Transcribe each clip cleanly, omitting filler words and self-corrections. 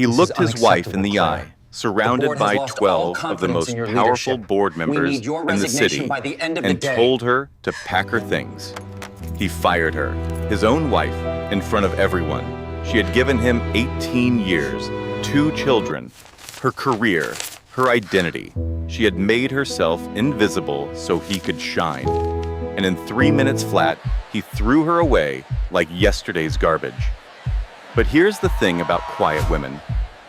He This is looked his wife in unacceptable, the Claire. eye, The board surrounded has by lost all 12 of the confidence in most your powerful leadership. board We members need your in the resignation city, by the end of the and day. told her to pack her things. He fired her, his own wife, in front of everyone. She had given him 18 years, 2 children, her career, her identity. She had made herself invisible so he could shine. And in 3 minutes flat, he threw her away like yesterday's garbage. But here's the thing about quiet women.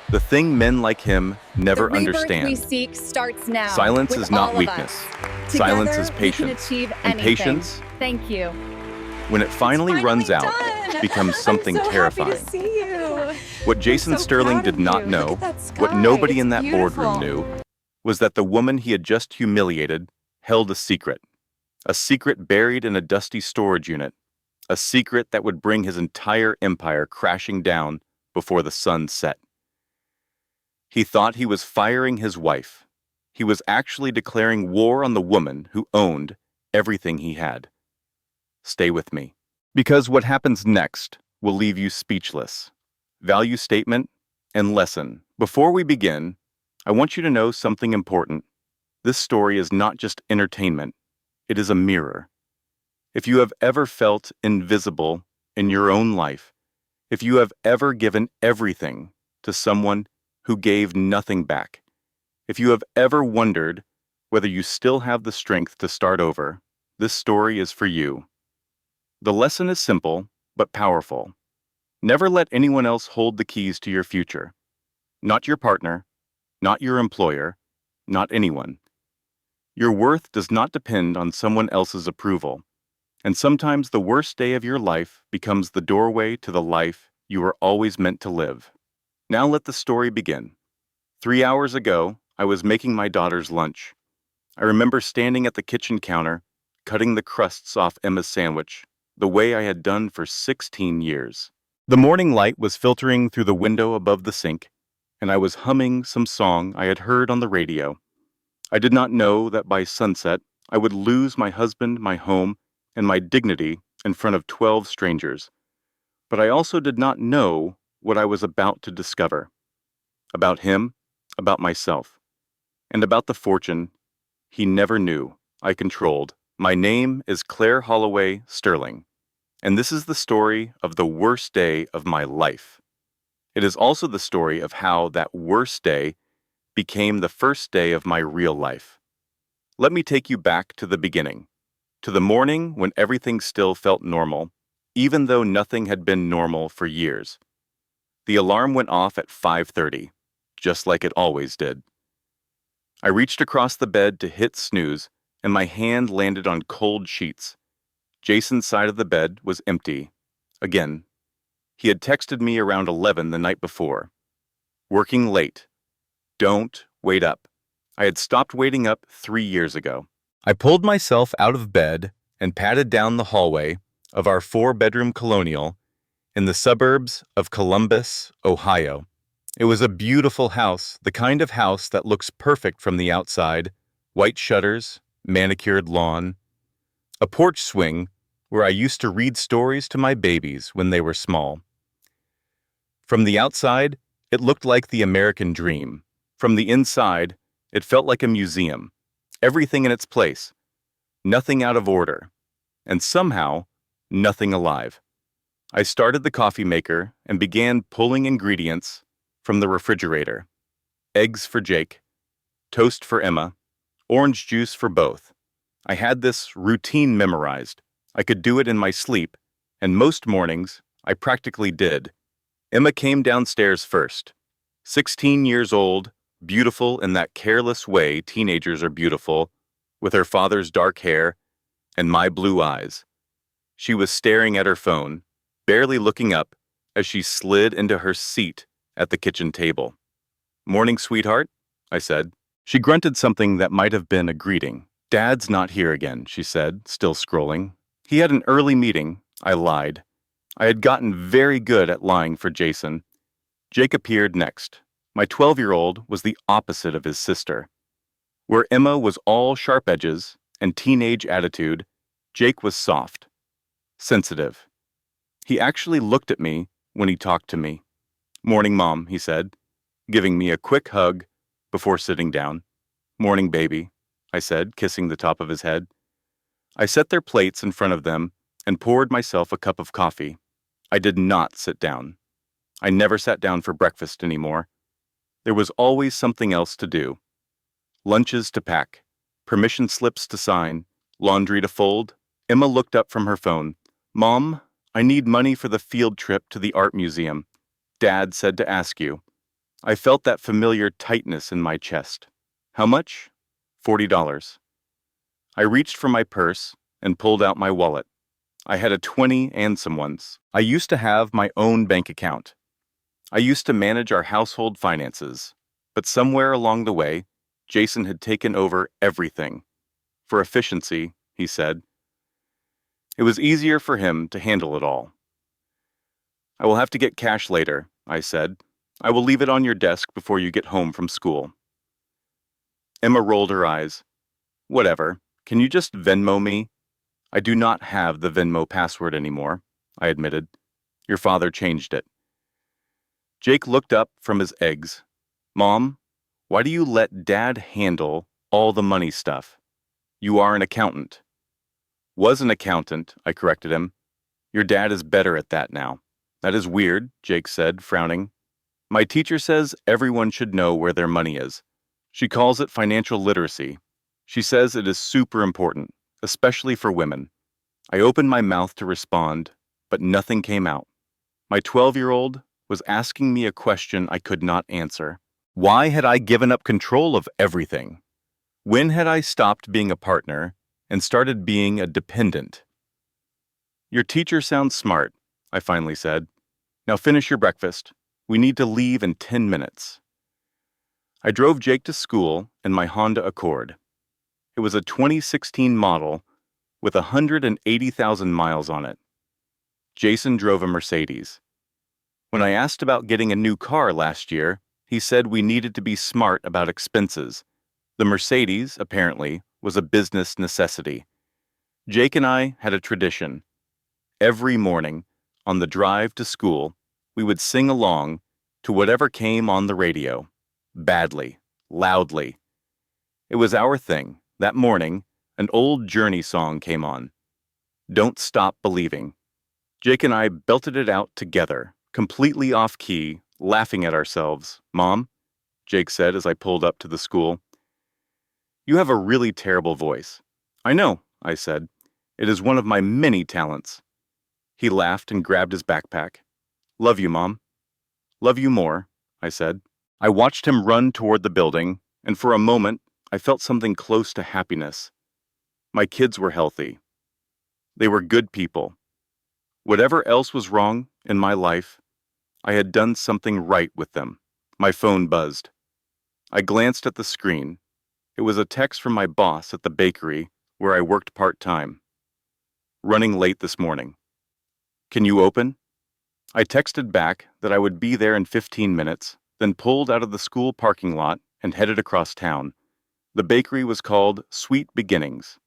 The thing men like him never The rebirth understand. we seek starts now. Silence with is not all of weakness. us. Silence Together, is we patience. can achieve And anything. patience, Thank you. when it finally runs out, done. becomes something I'm so terrifying. Happy to see you. What Jason I'm so Sterling proud did of not you. know, Look at that sky. what nobody in It's that boardroom beautiful. knew, was that the woman he had just humiliated held a secret buried in a dusty storage unit, a secret that would bring his entire empire crashing down before the sun set. He thought he was firing his wife. He was actually declaring war on the woman who owned everything he had. Stay with me, because what happens next will leave you speechless. Value statement and lesson. Before we begin, I want you to know something important. This story is not just entertainment. It is a mirror. If you have ever felt invisible in your own life, if you have ever given everything to someone who gave nothing back, if you have ever wondered whether you still have the strength to start over, this story is for you. The lesson is simple, but powerful. Never let anyone else hold the keys to your future. Not your partner, not your employer, not anyone. Your worth does not depend on someone else's approval, and sometimes the worst day of your life becomes the doorway to the life you were always meant to live. Now let the story begin. 3 hours ago, I was making my daughter's lunch. I remember standing at the kitchen counter, cutting the crusts off Emma's sandwich, the way I had done for 16 years. The morning light was filtering through the window above the sink, and I was humming some song I had heard on the radio. I did not know that by sunset, I would lose my husband, my home, and my dignity in front of 12 strangers. But I also did not know what I was about to discover. About him, about myself, and about the fortune he never knew I controlled. My name is Claire Holloway Sterling, and this is the story of the worst day of my life. It is also the story of how that worst day became the first day of my real life. Let me take you back to the beginning, to the morning when everything still felt normal, even though nothing had been normal for years. The alarm went off at 5:30, just like it always did. I reached across the bed to hit snooze, and my hand landed on cold sheets. Jason's side of the bed was empty. Again. He had texted me around 11 the night before. Working late. Don't wait up. I had stopped waiting up 3 years ago. I pulled myself out of bed and padded down the hallway of our 4-bedroom colonial in the suburbs of Columbus, Ohio. It was a beautiful house, the kind of house that looks perfect from the outside. White shutters, manicured lawn, a porch swing where I used to read stories to my babies when they were small. From the outside, it looked like the American dream. From the inside, it felt like a museum. Everything in its place. Nothing out of order. And somehow, nothing alive. I started the coffee maker and began pulling ingredients from the refrigerator. Eggs for Jake, toast for Emma, orange juice for both. I had this routine memorized. I could do it in my sleep, and most mornings, I practically did. Emma came downstairs first. 16 years old, beautiful in that careless way teenagers are beautiful, with her father's dark hair and my blue eyes. She was staring at her phone, barely looking up as she slid into her seat at the kitchen table. "Morning, sweetheart," I said. She grunted something that might have been a greeting. "Dad's not here again," she said, still scrolling. "He had an early meeting." I lied. I had gotten very good at lying for Jason. Jake appeared next. My 12-year-old was the opposite of his sister. Where Emma was all sharp edges and teenage attitude, Jake was soft, sensitive. He actually looked at me when he talked to me. "Morning, Mom," he said. giving me a quick hug before sitting down. "Morning, baby," I said, kissing the top of his head. I set their plates in front of them and poured myself a cup of coffee. I did not sit down. I never sat down for breakfast anymore. There was always something else to do. Lunches to pack, permission slips to sign, laundry to fold. Emma looked up from her phone. "Mom, I need money for the field trip to the art museum. Dad said to ask you." I felt that familiar tightness in my chest. "How much?" $40. I reached for my purse and pulled out my wallet. I had a 20 and some ones. I used to have my own bank account. I used to manage our household finances. But somewhere along the way, Jason had taken over everything. For efficiency, he said. It was easier for him to handle it all. "I will have to get cash later," I said. "I will leave it on your desk before you get home from school." Emma rolled her eyes. "Whatever. Can you just Venmo me?" "I do not have the Venmo password anymore," I admitted. "Your father changed it." Jake looked up from his eggs. "Mom, why do you let Dad handle all the money stuff? You are an accountant." "Was an accountant," I corrected him. "Your dad is better at that now." "That is weird," Jake said, frowning. "My teacher says everyone should know where their money is. She calls it financial literacy. She says it is super important, especially for women." I opened my mouth to respond, but nothing came out. My 12-year-old was asking me a question I could not answer. Why had I given up control of everything? When had I stopped being a partner and started being a dependent? "Your teacher sounds smart," I finally said. "Now finish your breakfast. We need to leave in 10 minutes. I drove Jake to school in my Honda Accord. It was a 2016 model with 180,000 miles on it. Jason drove a Mercedes. When I asked about getting a new car last year, he said we needed to be smart about expenses. The Mercedes, apparently, was a business necessity. Jake and I had a tradition. Every morning, on the drive to school, we would sing along to whatever came on the radio. Badly, loudly. It was our thing. That morning, an old Journey song came on. "Don't Stop Believing." Jake and I belted it out together, completely off key, laughing at ourselves. "Mom," Jake said as I pulled up to the school, "you have a really terrible voice." "I know," I said. "It is one of my many talents." He laughed and grabbed his backpack. "Love you, Mom." "Love you more," I said. I watched him run toward the building, and for a moment, I felt something close to happiness. My kids were healthy. They were good people. Whatever else was wrong in my life, I had done something right with them. My phone buzzed. I glanced at the screen. It was a text from my boss at the bakery where I worked part-time. "Running late this morning. Can you open?" I texted back that I would be there in 15 minutes, then pulled out of the school parking lot and headed across town. The bakery was called Sweet Beginnings.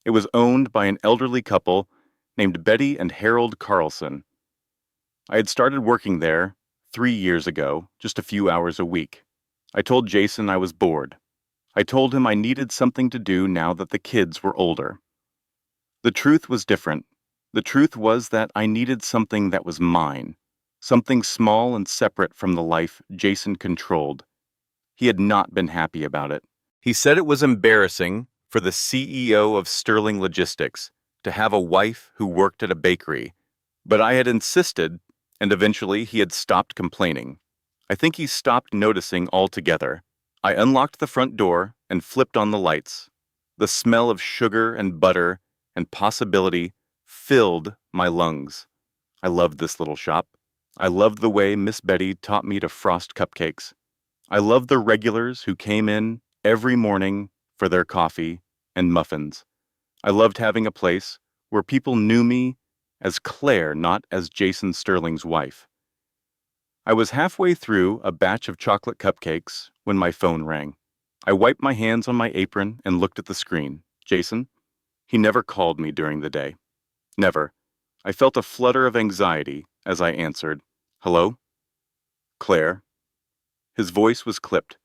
It was owned by an elderly couple named Betty and Harold Carlson. I had started working there 3 years ago, just a few hours a week. I told Jason I was bored. I told him I needed something to do now that the kids were older. The truth was different. The truth was that I needed something that was mine, something small and separate from the life Jason controlled. He had not been happy about it. He said it was embarrassing for the CEO of Sterling Logistics to have a wife who worked at a bakery, but I had insisted, and eventually he had stopped complaining. I think he stopped noticing altogether. I unlocked the front door and flipped on the lights. The smell of sugar and butter and possibility filled my lungs. I loved this little shop. I loved the way Miss Betty taught me to frost cupcakes. I loved the regulars who came in every morning for their coffee and muffins. I loved having a place where people knew me as Claire, not as Jason Sterling's wife. I was halfway through a batch of chocolate cupcakes when my phone rang. I wiped my hands on my apron and looked at the screen. Jason? He never called me during the day. Never. I felt a flutter of anxiety as I answered. "Hello? Claire?" His voice was clipped.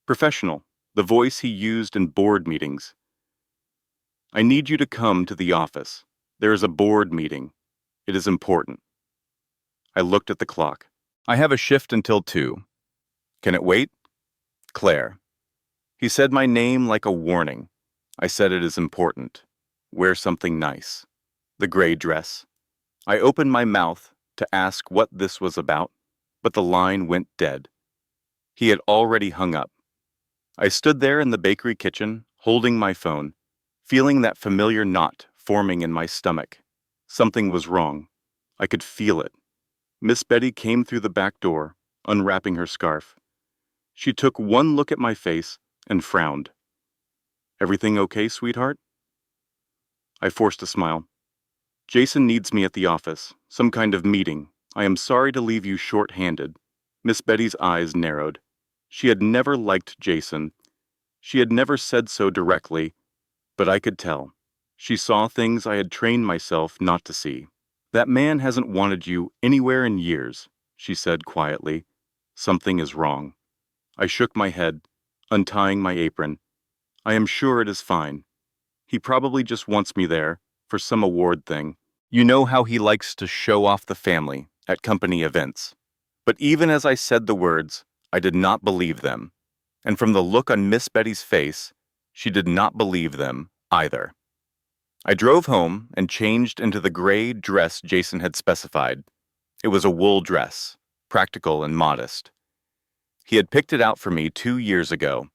Professional, the voice he used in board meetings. I need you to come to the office. There is a board meeting. It is important. I looked at the clock. I have a shift until 2. Can it wait? Claire. He said my name like a warning. I said it is important. Wear something nice. The gray dress. I opened my mouth to ask what this was about, but the line went dead. He had already hung up. I stood there in the bakery kitchen, holding my phone, feeling that familiar knot forming in my stomach. Something was wrong. I could feel it. Miss Betty came through the back door, unwrapping her scarf. She took one look at my face and frowned. Everything okay, sweetheart? I forced a smile. Jason needs me at the office, some kind of meeting. I am sorry to leave you short-handed. Miss Betty's eyes narrowed. She had never liked Jason. She had never said so directly, but I could tell. She saw things I had trained myself not to see. That man hasn't wanted you anywhere in years, she said quietly. Something is wrong. I shook my head, untying my apron. I am sure it is fine. He probably just wants me there for some award thing. You know how he likes to show off the family at company events. But even as I said the words, I did not believe them. And from the look on Miss Betty's face, she did not believe them either. I drove home and changed into the gray dress Jason had specified. It was a wool dress, practical and modest. He had picked it out for me 2 years ago.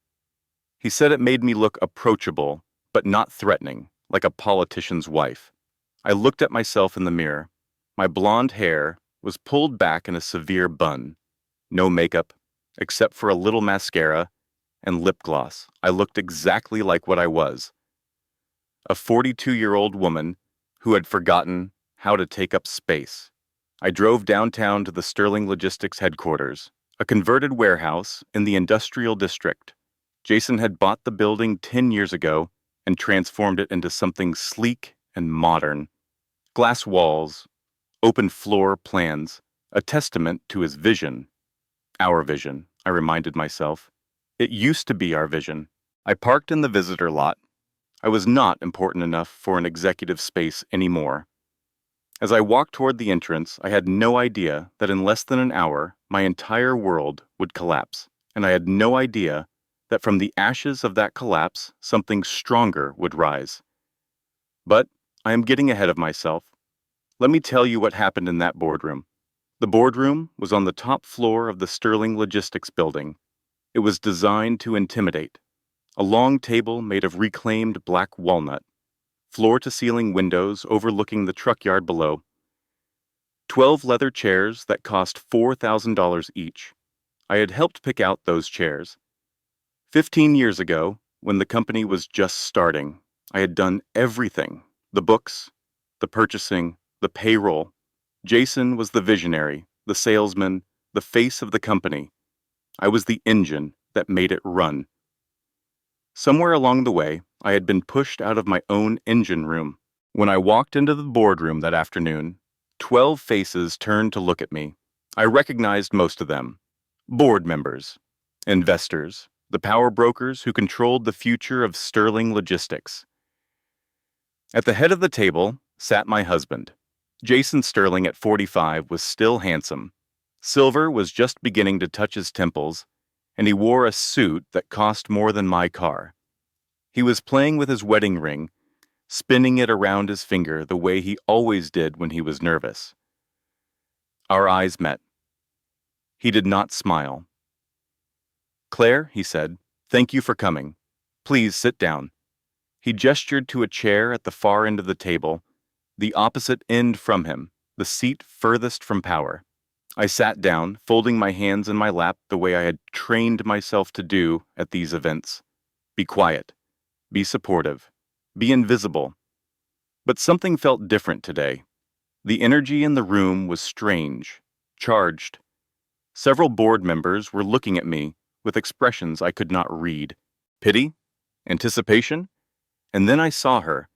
He said it made me look approachable, but not threatening, like a politician's wife. I looked at myself in the mirror. My blonde hair was pulled back in a severe bun. No makeup, except for a little mascara and lip gloss. I looked exactly like what I was. A 42-year-old woman who had forgotten how to take up space. I drove downtown to the Sterling Logistics headquarters, a converted warehouse in the industrial district. Jason had bought the building 10 years ago and transformed it into something sleek and modern. Glass walls, open floor plans, a testament to his vision. Our vision, I reminded myself. It used to be our vision. I parked in the visitor lot. I was not important enough for an executive space anymore. As I walked toward the entrance, I had no idea that in less than an hour, my entire world would collapse. And I had no idea that from the ashes of that collapse, something stronger would rise. But I am getting ahead of myself. Let me tell you what happened in that boardroom. The boardroom was on the top floor of the Sterling Logistics building. It was designed to intimidate. A long table made of reclaimed black walnut, floor-to-ceiling windows overlooking the truck yard below, 12 leather chairs that cost $4,000 each. I had helped pick out those chairs. 15 years ago, when the company was just starting, I had done everything: the books, the purchasing, the payroll. Jason was the visionary, the salesman, the face of the company. I was the engine that made it run. Somewhere along the way, I had been pushed out of my own engine room. When I walked into the boardroom that afternoon, 12 faces turned to look at me. I recognized most of them. Board members, investors, the power brokers who controlled the future of Sterling Logistics. At the head of the table sat my husband. Jason Sterling at 45 was still handsome. Silver was just beginning to touch his temples, and he wore a suit that cost more than my car. He was playing with his wedding ring, spinning it around his finger the way he always did when he was nervous. Our eyes met. He did not smile. "Claire," he said, "thank you for coming. Please sit down." He gestured to a chair at the far end of the table, the opposite end from him, the seat furthest from power. I sat down, folding my hands in my lap the way I had trained myself to do at these events. Be quiet. Be supportive. Be invisible. But something felt different today. The energy in the room was strange, charged. Several board members were looking at me with expressions I could not read. Pity? Anticipation? And then I saw her.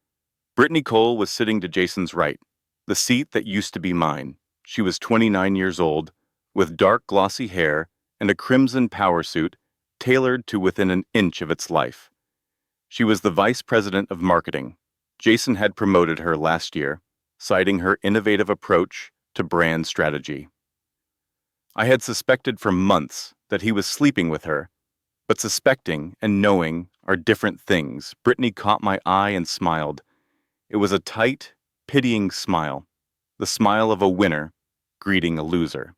Brittany Cole was sitting to Jason's right, the seat that used to be mine. She was 29 years old, with dark glossy hair and a crimson power suit tailored to within an inch of its life. She was the vice president of marketing. Jason had promoted her last year, citing her innovative approach to brand strategy. I had suspected for months that he was sleeping with her, but suspecting and knowing are different things. Brittany caught my eye and smiled. It was a tight, pitying smile, the smile of a winner greeting a loser.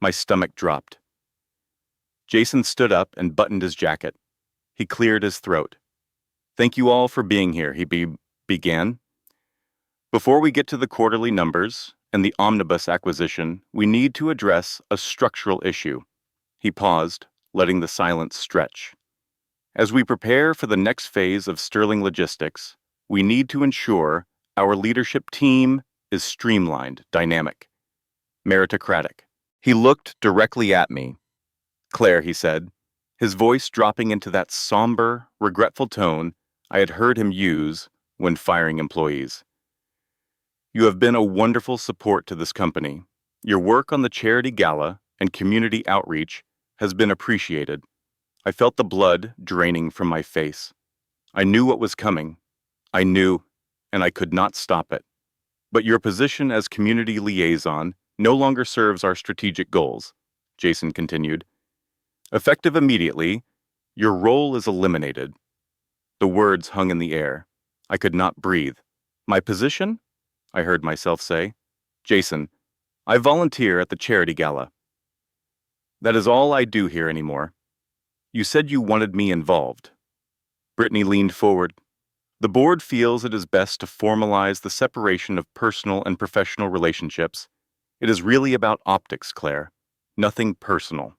My stomach dropped. Jason stood up and buttoned his jacket. He cleared his throat. "Thank you all for being here," he began. "Before we get to the quarterly numbers and the omnibus acquisition, we need to address a structural issue." He paused, letting the silence stretch. "As we prepare for the next phase of Sterling Logistics, we need to ensure our leadership team is streamlined, dynamic, meritocratic." He looked directly at me. "Claire," he said, his voice dropping into that somber, regretful tone I had heard him use when firing employees. "You have been a wonderful support to this company. Your work on the charity gala and community outreach has been appreciated." I felt the blood draining from my face. I knew what was coming. I knew, and I could not stop it. "But your position as community liaison no longer serves our strategic goals," Jason continued. "Effective immediately, your role is eliminated." The words hung in the air. I could not breathe. "My position?" I heard myself say. "Jason, I volunteer at the charity gala. That is all I do here anymore. You said you wanted me involved." Brittany leaned forward. "The board feels it is best to formalize the separation of personal and professional relationships. It is really about optics, Claire, nothing personal."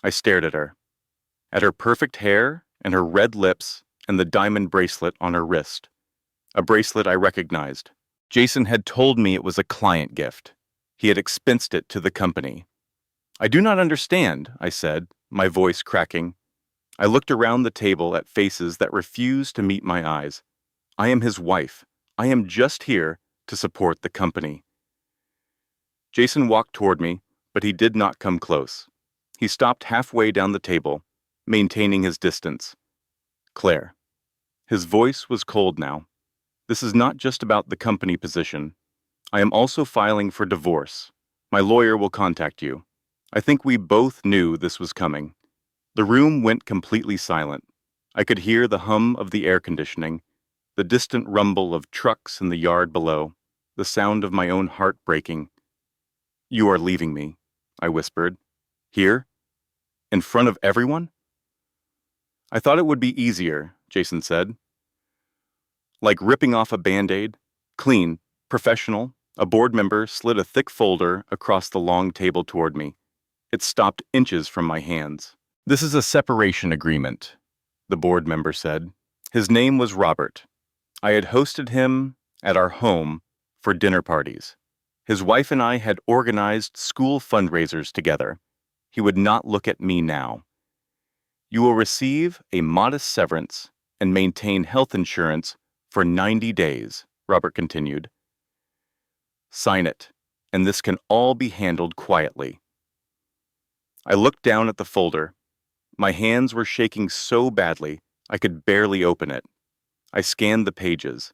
I stared at her perfect hair and her red lips and the diamond bracelet on her wrist. A bracelet I recognized. Jason had told me it was a client gift. He had expensed it to the company. "I do not understand," I said, my voice cracking. I looked around the table at faces that refused to meet my eyes. "I am his wife. I am just here to support the company." Jason walked toward me, but he did not come close. He stopped halfway down the table, maintaining his distance. "Claire." His voice was cold now. "This is not just about the company position. I am also filing for divorce. My lawyer will contact you." I think we both knew this was coming. The room went completely silent. I could hear the hum of the air conditioning, the distant rumble of trucks in the yard below, the sound of my own heart breaking. "You are leaving me," I whispered. "Here? In front of everyone?" "I thought it would be easier," Jason said. "Like ripping off a Band-Aid. Clean, professional." A board member slid a thick folder across the long table toward me. It stopped inches from my hands. "This is a separation agreement," the board member said. His name was Robert. I had hosted him at our home for dinner parties. His wife and I had organized school fundraisers together. He would not look at me now. "You will receive a modest severance and maintain health insurance for 90 days, Robert continued. "Sign it, and this can all be handled quietly." I looked down at the folder. My hands were shaking so badly I could barely open it. I scanned the pages.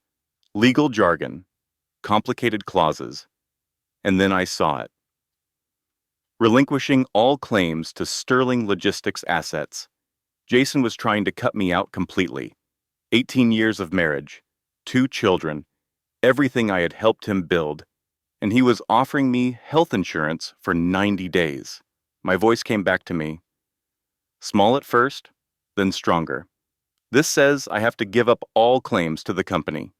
Legal jargon, complicated clauses, and then I saw it. Relinquishing all claims to Sterling Logistics assets. Jason was trying to cut me out completely. 18 years of marriage, 2 children, everything I had helped him build, and he was offering me health insurance for 90 days. My voice came back to me. Small at first, then stronger. "This says I have to give up all claims to the company."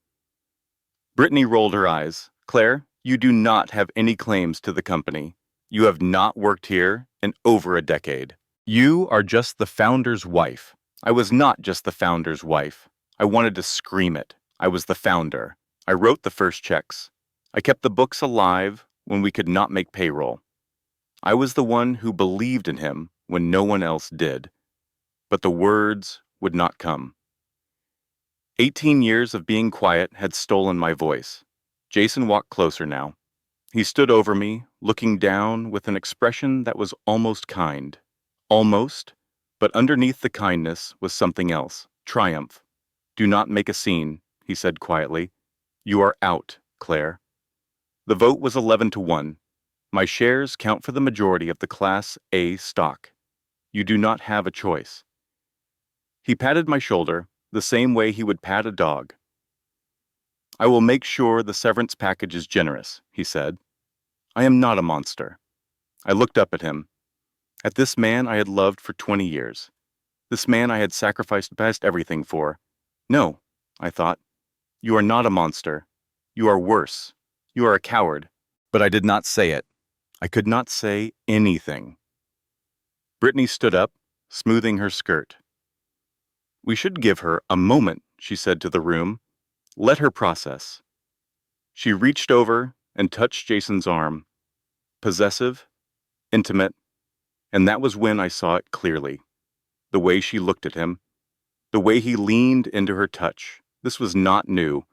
Brittany rolled her eyes. "Claire, you do not have any claims to the company. You have not worked here in over a decade. You are just the founder's wife." I was not just the founder's wife. I wanted to scream it. I was the founder. I wrote the first checks. I kept the books alive when we could not make payroll. I was the one who believed in him when no one else did. But the words would not come. 18 years of being quiet had stolen my voice. Jason walked closer now. He stood over me, looking down with an expression that was almost kind. Almost, but underneath the kindness was something else, triumph. "Do not make a scene," he said quietly. "You are out, Claire." The vote was 11-1. My shares count for the majority of the Class A stock. You do not have a choice. He patted my shoulder, the same way he would pat a dog. "I will make sure the severance package is generous," he said. "I am not a monster." I looked up at him, at this man I had loved for 20 years. This man I had sacrificed past everything for. "No," I thought. "You are not a monster. You are worse. You are a coward." But I did not say it. I could not say anything. Brittany stood up, smoothing her skirt. "We should give her a moment," she said to the room. "Let her process." She reached over and touched Jason's arm. Possessive, intimate, and that was when I saw it clearly. The way she looked at him, the way he leaned into her touch. This was not new.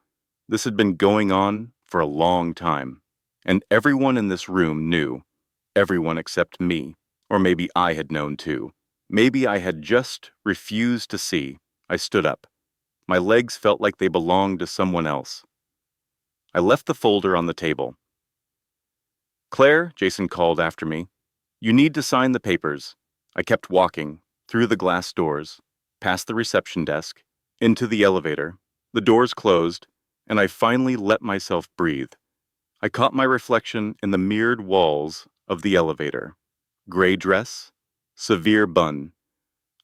This had been going on for a long time. And everyone in this room knew. Everyone except me. Or maybe I had known too. Maybe I had just refused to see. I stood up. My legs felt like they belonged to someone else. I left the folder on the table. "Claire," Jason called after me, "you need to sign the papers." I kept walking, through the glass doors, past the reception desk, into the elevator. The doors closed, and I finally let myself breathe. I caught my reflection in the mirrored walls of the elevator. Gray dress, severe bun,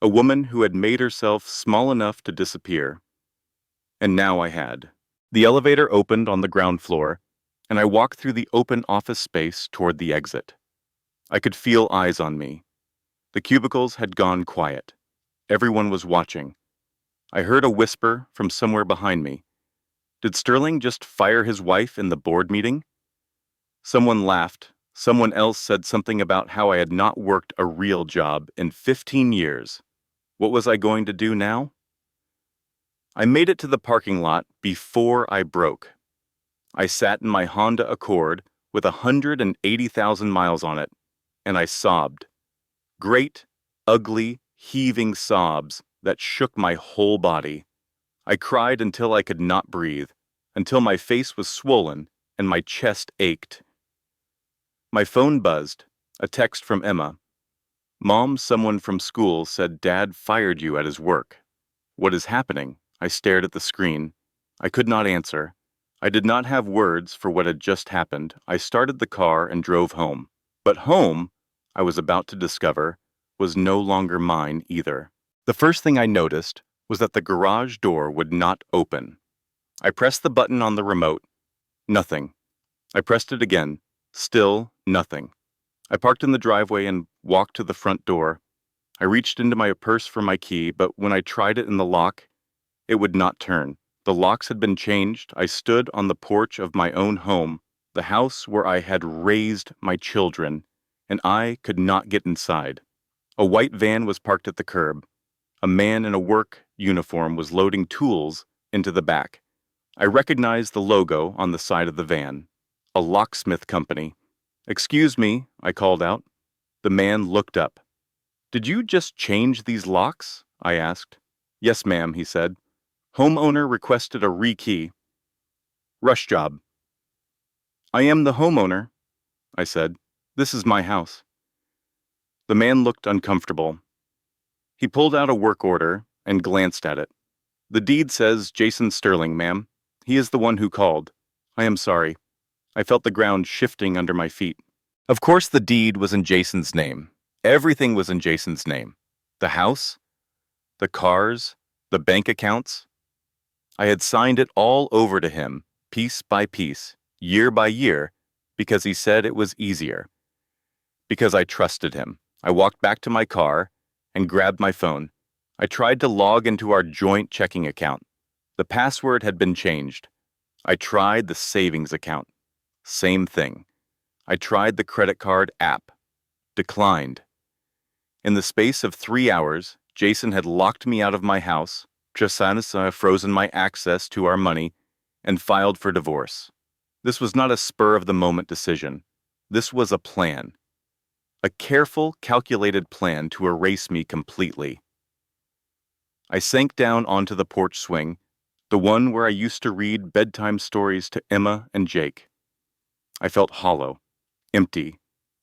a woman who had made herself small enough to disappear. And now I had. The elevator opened on the ground floor, and I walked through the open office space toward the exit. I could feel eyes on me. The cubicles had gone quiet. Everyone was watching. I heard a whisper from somewhere behind me. Did Sterling just fire his wife in the board meeting? Someone laughed. Someone else said something about how I had not worked a real job in 15 years. What was I going to do now? I made it to the parking lot before I broke. I sat in my Honda Accord with 180,000 miles on it, and I sobbed. Great, ugly, heaving sobs that shook my whole body. I cried until I could not breathe, until my face was swollen and my chest ached. My phone buzzed, a text from Emma. "Mom, someone from school said Dad fired you at his work." What is happening? I stared at the screen. I could not answer. I did not have words for what had just happened. I started the car and drove home. But home, I was about to discover, was no longer mine either. The first thing I noticed was that the garage door would not open. I pressed the button on the remote. Nothing. I pressed it again. Still nothing. I parked in the driveway and walked to the front door. I reached into my purse for my key, but when I tried it in the lock, it would not turn. The locks had been changed. I stood on the porch of my own home, the house where I had raised my children, and I could not get inside. A white van was parked at the curb. A man in a work uniform was loading tools into the back. I recognized the logo on the side of the van. A locksmith company. "Excuse me," I called out. The man looked up. "Did you just change these locks?" I asked. "Yes, ma'am," he said. "Homeowner requested a rekey. Rush job." "I am the homeowner," I said. "This is my house." The man looked uncomfortable. He pulled out a work order and glanced at it. "The deed says Jason Sterling, ma'am. He is the one who called. I am sorry." I felt the ground shifting under my feet. Of course the deed was in Jason's name. Everything was in Jason's name. The house, the cars, the bank accounts. I had signed it all over to him, piece by piece, year by year, because he said it was easier. Because I trusted him. I walked back to my car and grabbed my phone. I tried to log into our joint checking account. The password had been changed. I tried the savings account. Same thing. I tried the credit card app. Declined. In the space of 3 hours, Jason had locked me out of my house, frozen my access to our money, and filed for divorce. This was not a spur-of-the-moment decision. This was a plan. A careful, calculated plan to erase me completely. I sank down onto the porch swing, the one where I used to read bedtime stories to Emma and Jake. I felt hollow, empty,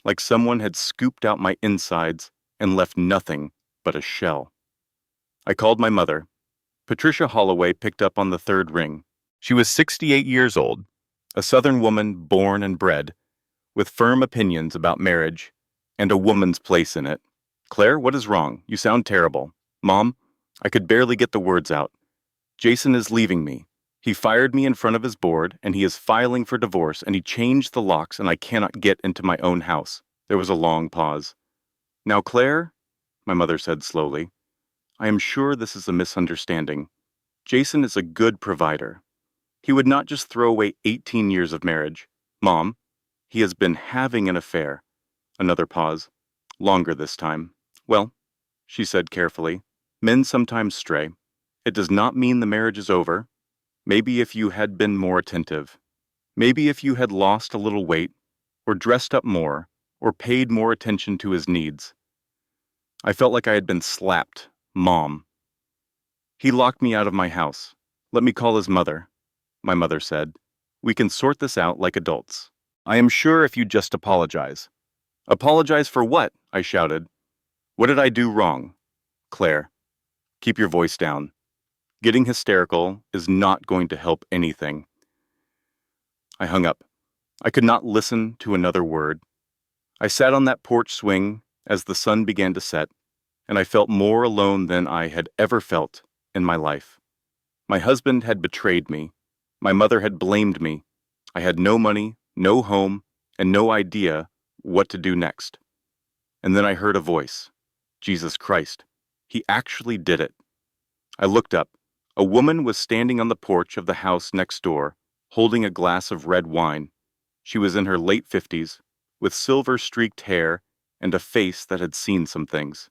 like someone had scooped out my insides and left nothing but a shell. I called my mother. Patricia Holloway picked up on the third ring. She was 68 years old, a Southern woman born and bred, with firm opinions about marriage and a woman's place in it. Claire, what is wrong? You sound terrible. Mom, I could barely get the words out. Jason is leaving me. He fired me in front of his board, and he is filing for divorce, and he changed the locks, and I cannot get into my own house. There was a long pause. Now, Claire, my mother said slowly, I am sure this is a misunderstanding. Jason is a good provider. He would not just throw away 18 years of marriage. Mom, he has been having an affair. Another pause. Longer this time. Well, she said carefully, men sometimes stray. It does not mean the marriage is over. Maybe if you had been more attentive. Maybe if you had lost a little weight, or dressed up more, or paid more attention to his needs. I felt like I had been slapped. Mom. He locked me out of my house. Let me call his mother, my mother said. We can sort this out like adults. I am sure if you just apologize. Apologize for what? I shouted. What did I do wrong? Claire, keep your voice down. Getting hysterical is not going to help anything. I hung up. I could not listen to another word. I sat on that porch swing as the sun began to set, and I felt more alone than I had ever felt in my life. My husband had betrayed me. My mother had blamed me. I had no money, no home, and no idea what to do next. And then I heard a voice. Jesus Christ. He actually did it. I looked up. A woman was standing on the porch of the house next door, holding a glass of red wine. She was in her late 50s, with silver-streaked hair and a face that had seen some things.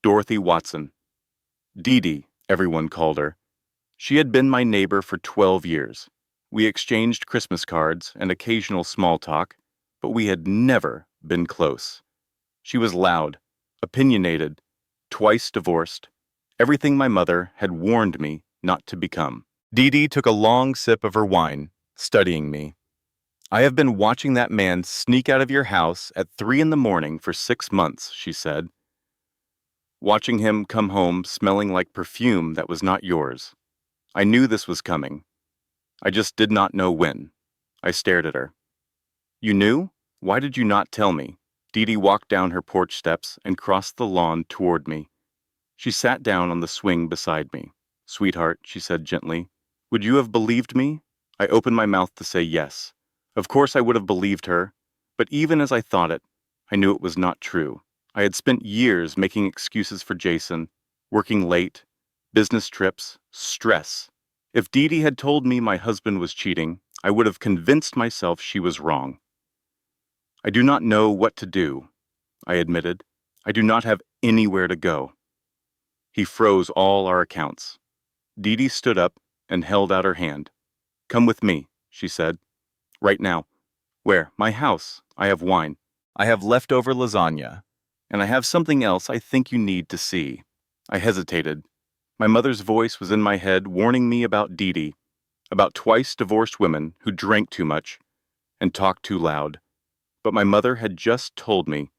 Dorothy Watson. Dee Dee, everyone called her. She had been my neighbor for 12 years. We exchanged Christmas cards and occasional small talk, but we had never been close. She was loud, opinionated, twice divorced, everything my mother had warned me not to become. Dee Dee took a long sip of her wine, studying me. I have been watching that man sneak out of your house at 3 a.m. for 6 months, she said. Watching him come home smelling like perfume that was not yours. I knew this was coming. I just did not know when. I stared at her. You knew? Why did you not tell me? Dee Dee walked down her porch steps and crossed the lawn toward me. She sat down on the swing beside me. Sweetheart, she said gently, would you have believed me? I opened my mouth to say yes. Of course I would have believed her, but even as I thought it, I knew it was not true. I had spent years making excuses for Jason, working late, business trips, stress. If Dee Dee had told me my husband was cheating, I would have convinced myself she was wrong. I do not know what to do, I admitted. I do not have anywhere to go. He froze all our accounts. Dee Dee stood up and held out her hand. Come with me, she said. Right now. Where? My house. I have wine. I have leftover lasagna. And I have something else I think you need to see. I hesitated. My mother's voice was in my head warning me about Dee Dee, about twice divorced women who drank too much and talked too loud. But my mother had just told me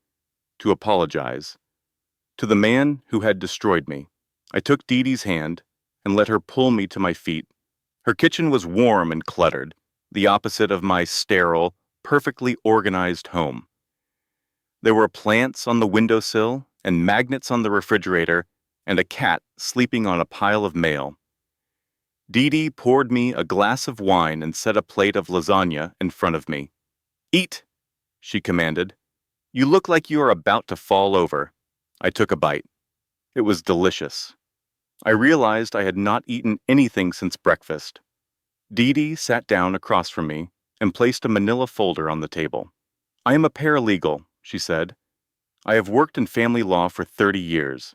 to apologize to the man who had destroyed me. I took Dee Dee's hand and let her pull me to my feet. Her kitchen was warm and cluttered, the opposite of my sterile, perfectly organized home. There were plants on the windowsill and magnets on the refrigerator and a cat sleeping on a pile of mail. Dee Dee poured me a glass of wine and set a plate of lasagna in front of me. Eat, she commanded. You look like you are about to fall over. I took a bite. It was delicious. I realized I had not eaten anything since breakfast. Dee Dee sat down across from me and placed a manila folder on the table. I am a paralegal, she said. I have worked in family law for 30 years.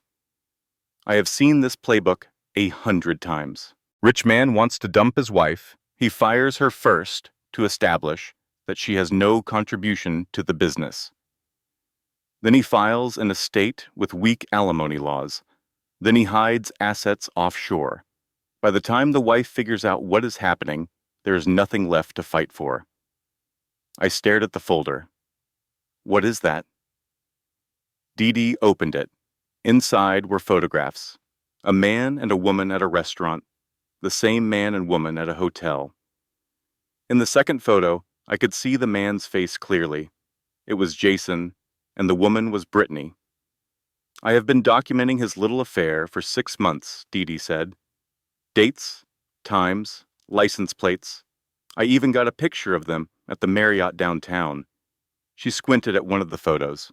I have seen this playbook 100 times. Rich man wants to dump his wife. He fires her first to establish that she has no contribution to the business. Then he files an estate with weak alimony laws. Then he hides assets offshore. By the time the wife figures out what is happening, there is nothing left to fight for. I stared at the folder. What is that? Dee Dee opened it. Inside were photographs. A man and a woman at a restaurant. The same man and woman at a hotel. In the second photo, I could see the man's face clearly. It was Jason, and the woman was Brittany. I have been documenting his little affair for 6 months, Dee Dee said. Dates, times, license plates. I even got a picture of them at the Marriott downtown. She squinted at one of the photos.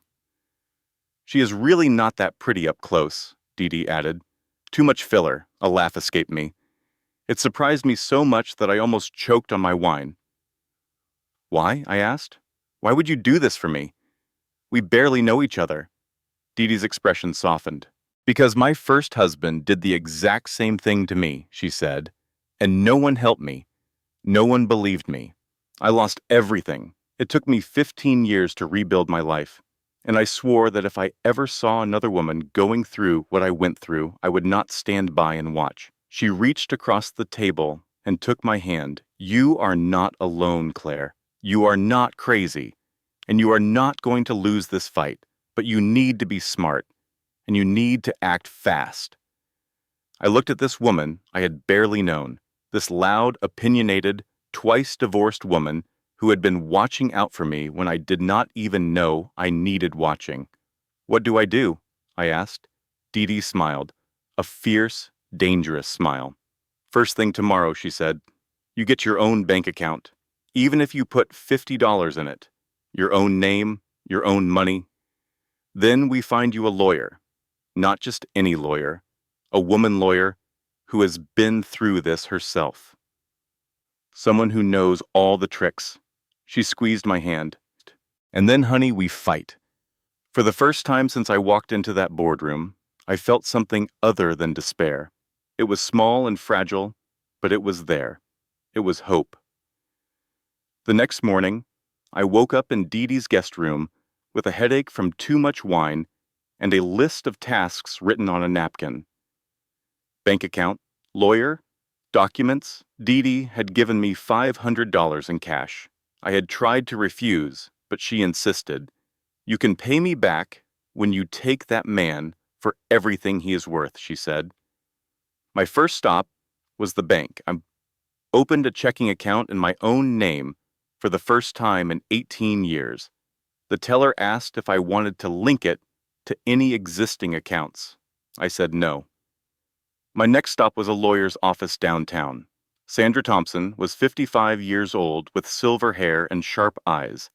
She is really not that pretty up close, Dee Dee added. Too much filler, a laugh escaped me. It surprised me so much that I almost choked on my wine. Why? I asked. Why would you do this for me? We barely know each other. Dee Dee's expression softened. Because my first husband did the exact same thing to me, she said, and no one helped me. No one believed me. I lost everything. It took me 15 years to rebuild my life, and I swore that if I ever saw another woman going through what I went through, I would not stand by and watch. She reached across the table and took my hand. You are not alone, Claire. You are not crazy, and you are not going to lose this fight, but you need to be smart, and you need to act fast. I looked at this woman I had barely known, this loud, opinionated, twice-divorced woman who had been watching out for me when I did not even know I needed watching. What do? I asked. Dee Dee smiled, a fierce, dangerous smile. First thing tomorrow, she said, you get your own bank account, even if you put $50 in it, your own name, your own money. Then we find you a lawyer, not just any lawyer, a woman lawyer who has been through this herself. Someone who knows all the tricks. She squeezed my hand. And then, honey, we fight. For the first time since I walked into that boardroom, I felt something other than despair. It was small and fragile, but it was there. It was hope. The next morning, I woke up in Dee Dee's guest room with a headache from too much wine and a list of tasks written on a napkin. Bank account, lawyer, documents. Dee Dee had given me $500 in cash. I had tried to refuse, but she insisted. You can pay me back when you take that man for everything he is worth, she said. My first stop was the bank. I opened a checking account in my own name for the first time in 18 years. The teller asked if I wanted to link it to any existing accounts. I said no. My next stop was a lawyer's office downtown. Sandra Thompson was 55 years old with silver hair and sharp eyes.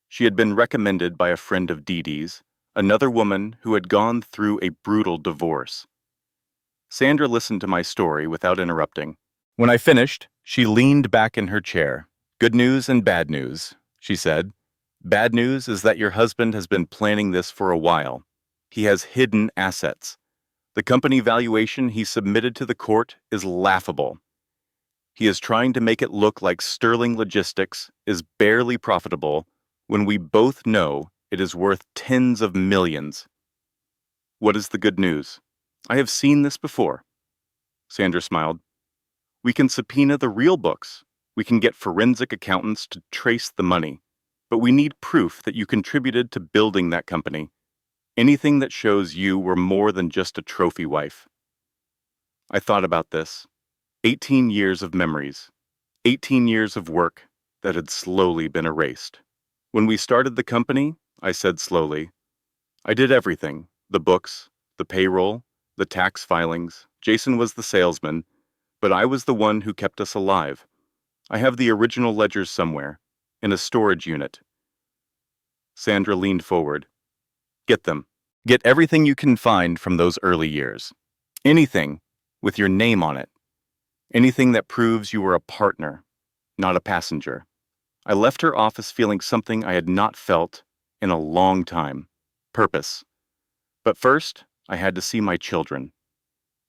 She had been recommended by a friend of Dee Dee's, another woman who had gone through a brutal divorce. Sandra listened to my story without interrupting. When I finished, she leaned back in her chair. Good news and bad news, she said. Bad news is that your husband has been planning this for a while. He has hidden assets. The company valuation he submitted to the court is laughable. He is trying to make it look like Sterling Logistics is barely profitable when we both know it is worth tens of millions. What is the good news? I have seen this before. Sandra smiled. We can subpoena the real books. We can get forensic accountants to trace the money. But we need proof that you contributed to building that company. Anything that shows you were more than just a trophy wife. I thought about this. 18 years of memories. 18 years of work that had slowly been erased. When we started the company, I said slowly, I did everything. The books, the payroll, the tax filings. Jason was the salesman, but I was the one who kept us alive. I have the original ledgers somewhere, in a storage unit. Sandra leaned forward. Get them. Get everything you can find from those early years. Anything with your name on it. Anything that proves you were a partner, not a passenger. I left her office feeling something I had not felt in a long time. Purpose. But first, I had to see my children.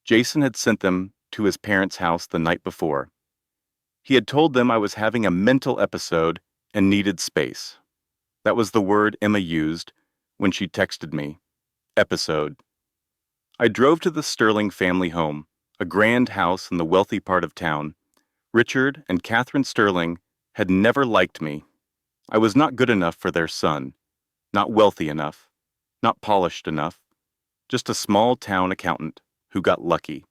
Jason had sent them to his parents' house the night before. He had told them I was having a mental episode and needed space. That was the word Emma used when she texted me. Episode. I drove to the Sterling family home, a grand house in the wealthy part of town. Richard and Catherine Sterling had never liked me. I was not good enough for their son, not wealthy enough, not polished enough, just a small town accountant who got lucky.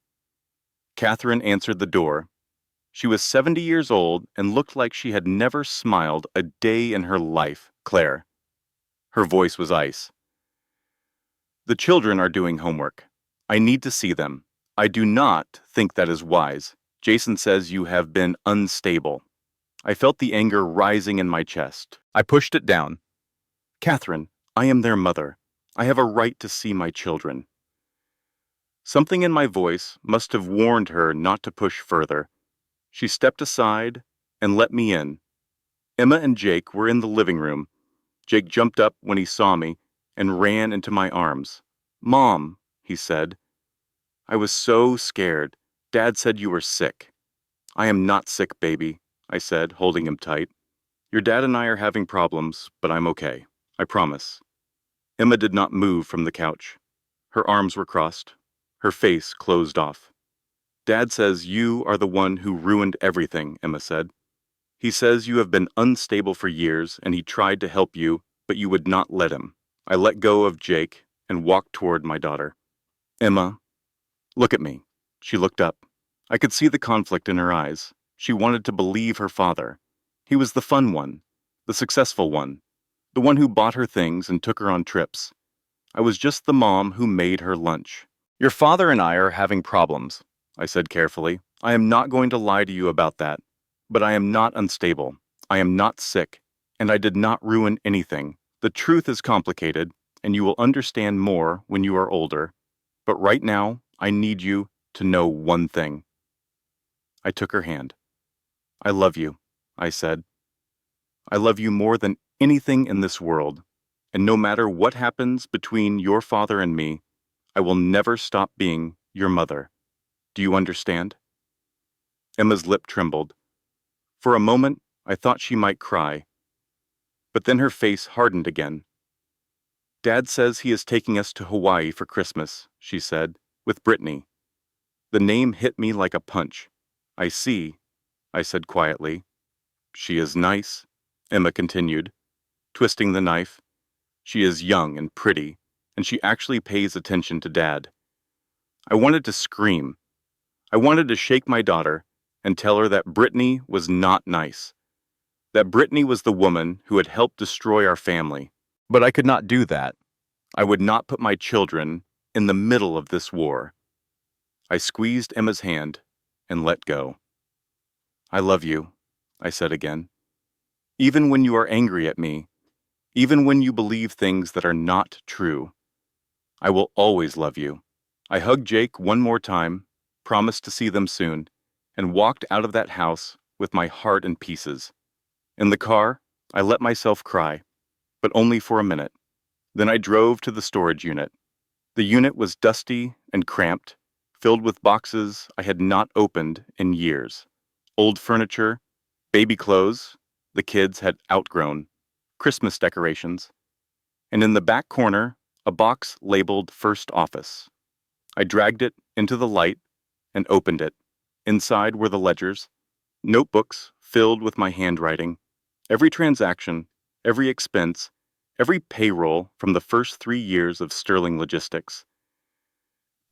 Catherine answered the door. She was 70 years old and looked like she had never smiled a day in her life. Claire. Her voice was ice. The children are doing homework. I need to see them. I do not think that is wise. Jason says you have been unstable. I felt the anger rising in my chest. I pushed it down. Catherine, I am their mother. I have a right to see my children. Something in my voice must have warned her not to push further. She stepped aside and let me in. Emma and Jake were in the living room. Jake jumped up when he saw me and ran into my arms. Mom, he said. I was so scared. Dad said you were sick. I am not sick, baby, I said, holding him tight. Your dad and I are having problems, but I'm okay. I promise. Emma did not move from the couch. Her arms were crossed. Her face closed off. Dad says you are the one who ruined everything, Emma said. He says you have been unstable for years and he tried to help you, but you would not let him. I let go of Jake and walked toward my daughter. Emma, look at me. She looked up. I could see the conflict in her eyes. She wanted to believe her father. He was the fun one, the successful one, the one who bought her things and took her on trips. I was just the mom who made her lunch. Your father and I are having problems, I said carefully. I am not going to lie to you about that. But I am not unstable. I am not sick. And I did not ruin anything. The truth is complicated, and you will understand more when you are older. But right now, I need you to know one thing. I took her hand. I love you, I said. I love you more than anything in this world. And no matter what happens between your father and me, I will never stop being your mother. Do you understand? Emma's lip trembled. For a moment, I thought she might cry. But then her face hardened again. Dad says he is taking us to Hawaii for Christmas, she said, with Brittany. The name hit me like a punch. I see, I said quietly. She is nice, Emma continued, twisting the knife. She is young and pretty, and she actually pays attention to Dad. I wanted to scream. I wanted to shake my daughter and tell her that Brittany was not nice. That Brittany was the woman who had helped destroy our family. But I could not do that. I would not put my children in the middle of this war. I squeezed Emma's hand and let go. I love you, I said again. Even when you are angry at me, even when you believe things that are not true, I will always love you. I hugged Jake one more time, promised to see them soon, and walked out of that house with my heart in pieces. In the car, I let myself cry, but only for a minute. Then I drove to the storage unit. The unit was dusty and cramped, filled with boxes I had not opened in years. Old furniture, baby clothes the kids had outgrown, Christmas decorations, and in the back corner, a box labeled First Office. I dragged it into the light and opened it. Inside were the ledgers, notebooks filled with my handwriting, every transaction, every expense, every payroll from the first 3 years of Sterling Logistics.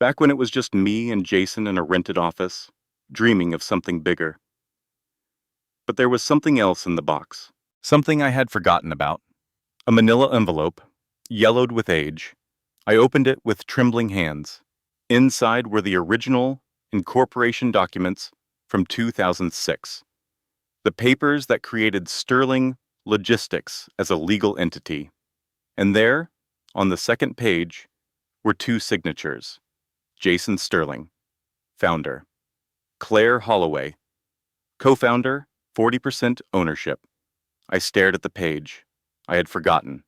Back when it was just me and Jason in a rented office, dreaming of something bigger. But there was something else in the box, something I had forgotten about. A manila envelope, yellowed with age. I opened it with trembling hands. Inside were the original incorporation documents from 2006. The papers that created Sterling Logistics as a legal entity. And there, on the second page, were 2 signatures. Jason Sterling, founder. Claire Holloway, co-founder, 40% ownership. I stared at the page. I had forgotten.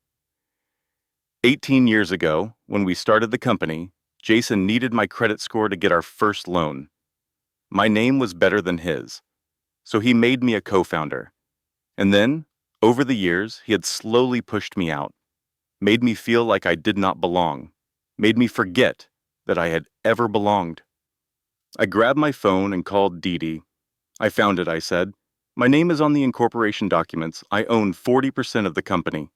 18 years ago, when we started the company, Jason needed my credit score to get our first loan. My name was better than his. So he made me a co-founder. And then, over the years, he had slowly pushed me out, made me feel like I did not belong, made me forget that I had ever belonged. I grabbed my phone and called Dee Dee. I found it, I said. My name is on the incorporation documents. I own 40% of the company.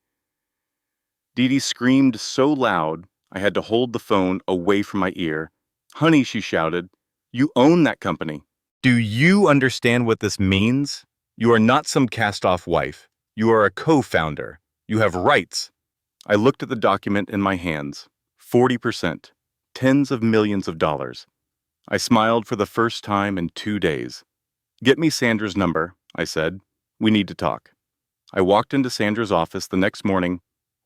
Dee Dee screamed so loud, I had to hold the phone away from my ear. Honey, she shouted, you own that company. Do you understand what this means? You are not some cast-off wife. You are a co-founder. You have rights. I looked at the document in my hands. 40%. Tens of millions of dollars. I smiled for the first time in 2 days. Get me Sandra's number, I said. We need to talk. I walked into Sandra's office the next morning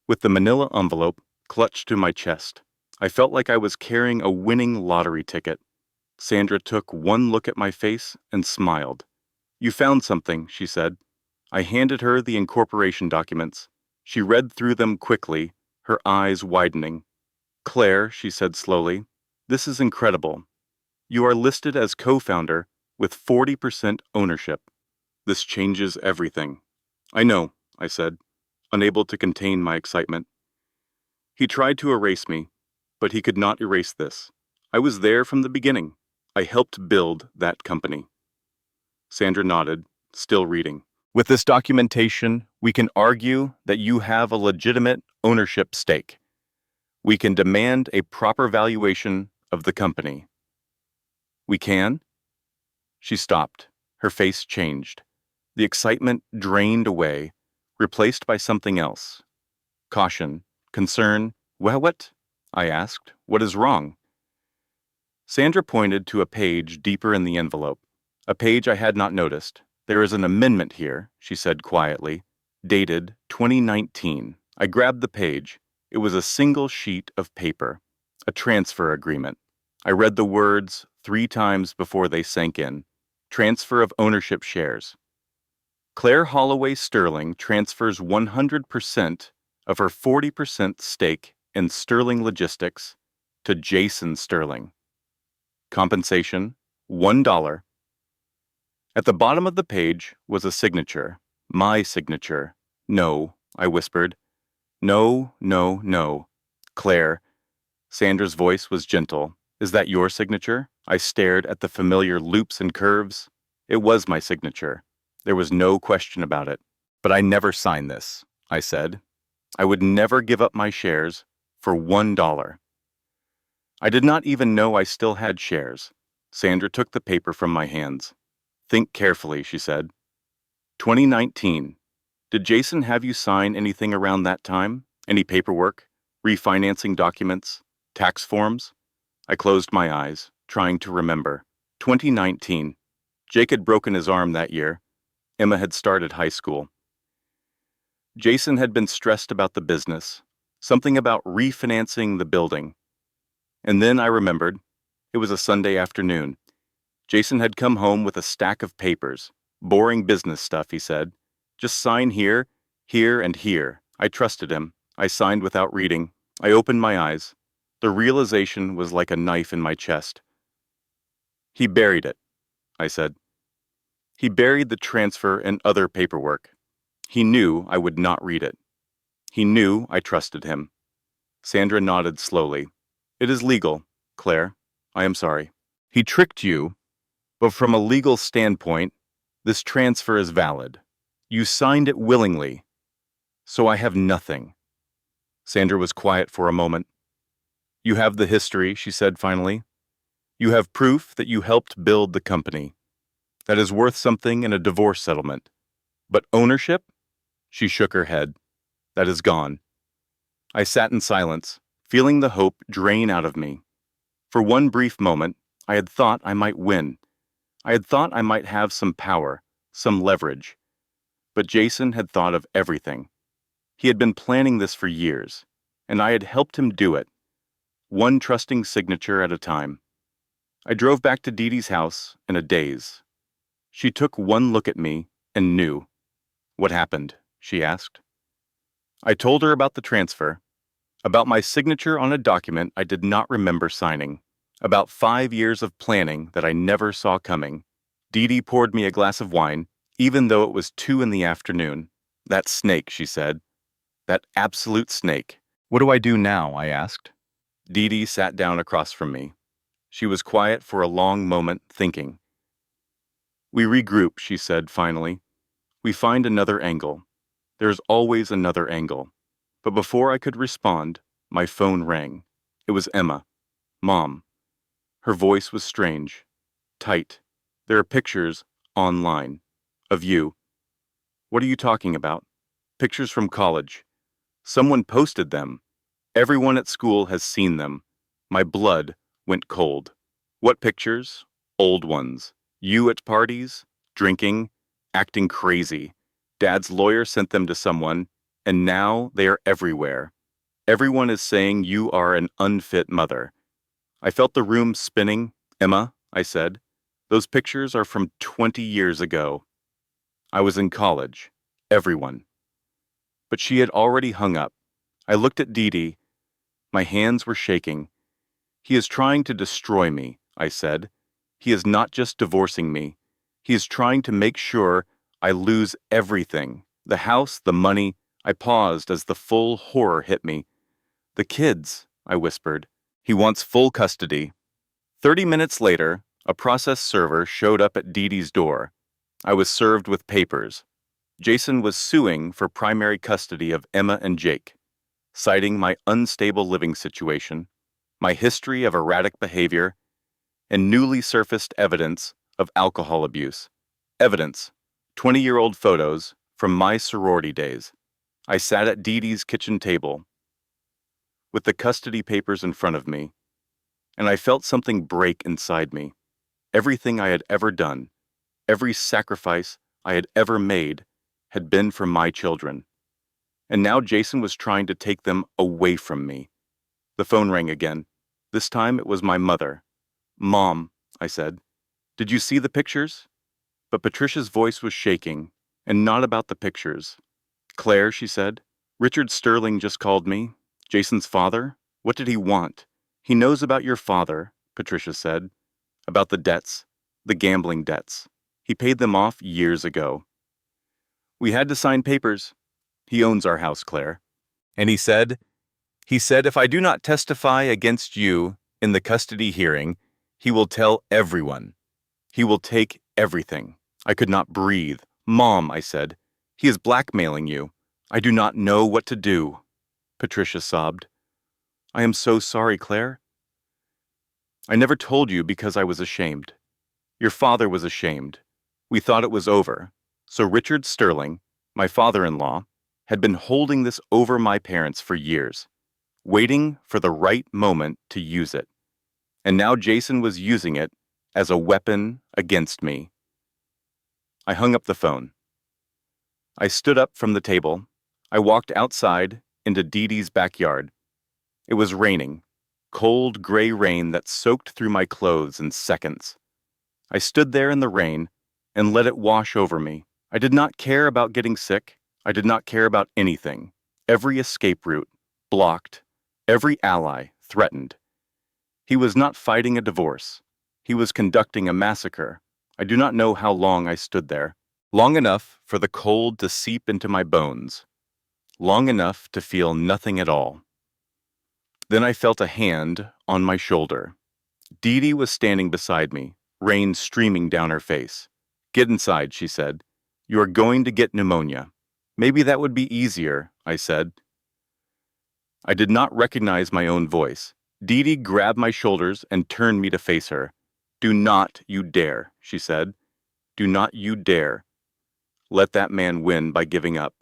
with the manila envelope clutched to my chest. I felt like I was carrying a winning lottery ticket. Sandra took one look at my face and smiled. You found something, she said. I handed her the incorporation documents. She read through them quickly, her eyes widening. Claire, she said slowly, this is incredible. You are listed as co-founder with 40% ownership. This changes everything. I know, I said, unable to contain my excitement. He tried to erase me, but he could not erase this. I was there from the beginning. I helped build that company. Sandra nodded, still reading. With this documentation, we can argue that you have a legitimate ownership stake. We can demand a proper valuation of the company. We can? She stopped. Her face changed. The excitement drained away, replaced by something else. Caution, concern. Well, what? I asked. What is wrong? Sandra pointed to a page deeper in the envelope, a page I had not noticed. There is an amendment here, she said quietly, dated 2019. I grabbed the page. It was a single sheet of paper, a transfer agreement. I read the words 3 times before they sank in. Transfer of ownership shares. Claire Holloway Sterling transfers 100% of her 40% stake in Sterling Logistics to Jason Sterling. Compensation, $1. At the bottom of the page was a signature, my signature. No, I whispered. No, no, no. Claire. Sandra's voice was gentle. Is that your signature? I stared at the familiar loops and curves. It was my signature. There was no question about it. But I never signed this, I said. I would never give up my shares for $1. I did not even know I still had shares. Sandra took the paper from my hands. Think carefully, she said. 2019. Did Jason have you sign anything around that time? Any paperwork? Refinancing documents? Tax forms? I closed my eyes, trying to remember. 2019. Jake had broken his arm that year. Emma had started high school. Jason had been stressed about the business, something about refinancing the building. And then I remembered. It was a Sunday afternoon. Jason had come home with a stack of papers. Boring business stuff, he said. Just sign here, here, and here. I trusted him. I signed without reading. I opened my eyes. The realization was like a knife in my chest. He buried it, I said. He buried the transfer and other paperwork. He knew I would not read it. He knew I trusted him. Sandra nodded slowly. It is legal, Claire. I am sorry. He tricked you, but from a legal standpoint, this transfer is valid. You signed it willingly, so I have nothing. Sandra was quiet for a moment. You have the history, she said finally. You have proof that you helped build the company. That is worth something in a divorce settlement. But ownership? She shook her head. That is gone. I sat in silence, feeling the hope drain out of me. For one brief moment, I had thought I might win. I had thought I might have some power, some leverage. But Jason had thought of everything. He had been planning this for years, and I had helped him do it, one trusting signature at a time. I drove back to Dee Dee's house in a daze. She took one look at me and knew. What happened? She asked. I told her about the transfer, about my signature on a document I did not remember signing, about 5 years of planning that I never saw coming. Dee Dee poured me a glass of wine, even though it was 2 in the afternoon. That snake, she said. That absolute snake. What do I do now? I asked. Dee Dee sat down across from me. She was quiet for a long moment, thinking. We regroup, she said finally. We find another angle. There's always another angle. But before I could respond, my phone rang. It was Emma. Mom. Her voice was strange. Tight. There are pictures, online, of you. What are you talking about? Pictures from college. Someone posted them. Everyone at school has seen them. My blood went cold. What pictures? Old ones. You at parties, drinking, acting crazy. Dad's lawyer sent them to someone, and now they are everywhere. Everyone is saying you are an unfit mother. I felt the room spinning. Emma, I said, those pictures are from 20 years ago. I was in college. Everyone. But she had already hung up. I looked at Dee Dee. My hands were shaking. He is trying to destroy me, I said. He is not just divorcing me. He is trying to make sure I lose everything. The house, the money. I paused as the full horror hit me. The kids, I whispered. He wants full custody. 30 minutes later, a process server showed up at Dee Dee's door. I was served with papers. Jason was suing for primary custody of Emma and Jake, citing my unstable living situation, my history of erratic behavior, and newly surfaced evidence of alcohol abuse. Evidence, 20-year-old photos from my sorority days. I sat at Dee Dee's kitchen table with the custody papers in front of me, and I felt something break inside me. Everything I had ever done, every sacrifice I had ever made, had been for my children. And now Jason was trying to take them away from me. The phone rang again. This time it was my mother. Mom, I said, did you see the pictures? But Patricia's voice was shaking, and not about the pictures. Claire, she said, Richard Sterling just called me. Jason's father? What did he want? He knows about your father, Patricia said. About the debts, the gambling debts. He paid them off years ago. We had to sign papers. He owns our house, Claire. And he said, if I do not testify against you in the custody hearing, he will tell everyone. He will take everything. I could not breathe. Mom, I said, he is blackmailing you. I do not know what to do. Patricia sobbed. I am so sorry, Claire. I never told you because I was ashamed. Your father was ashamed. We thought it was over. So Richard Sterling, my father-in-law, had been holding this over my parents for years, waiting for the right moment to use it. And now Jason was using it as a weapon against me. I hung up the phone. I stood up from the table. I walked outside into Dee Dee's backyard. It was raining, cold gray rain that soaked through my clothes in seconds. I stood there in the rain and let it wash over me. I did not care about getting sick. I did not care about anything. Every escape route, blocked. Every ally, threatened. He was not fighting a divorce. He was conducting a massacre. I do not know how long I stood there. Long enough for the cold to seep into my bones. Long enough to feel nothing at all. Then I felt a hand on my shoulder. Dee Dee was standing beside me, rain streaming down her face. Get inside, she said. You are going to get pneumonia. Maybe that would be easier, I said. I did not recognize my own voice. Dee Dee grabbed my shoulders and turned me to face her. Do not you dare, she said. Do not you dare. Let that man win by giving up.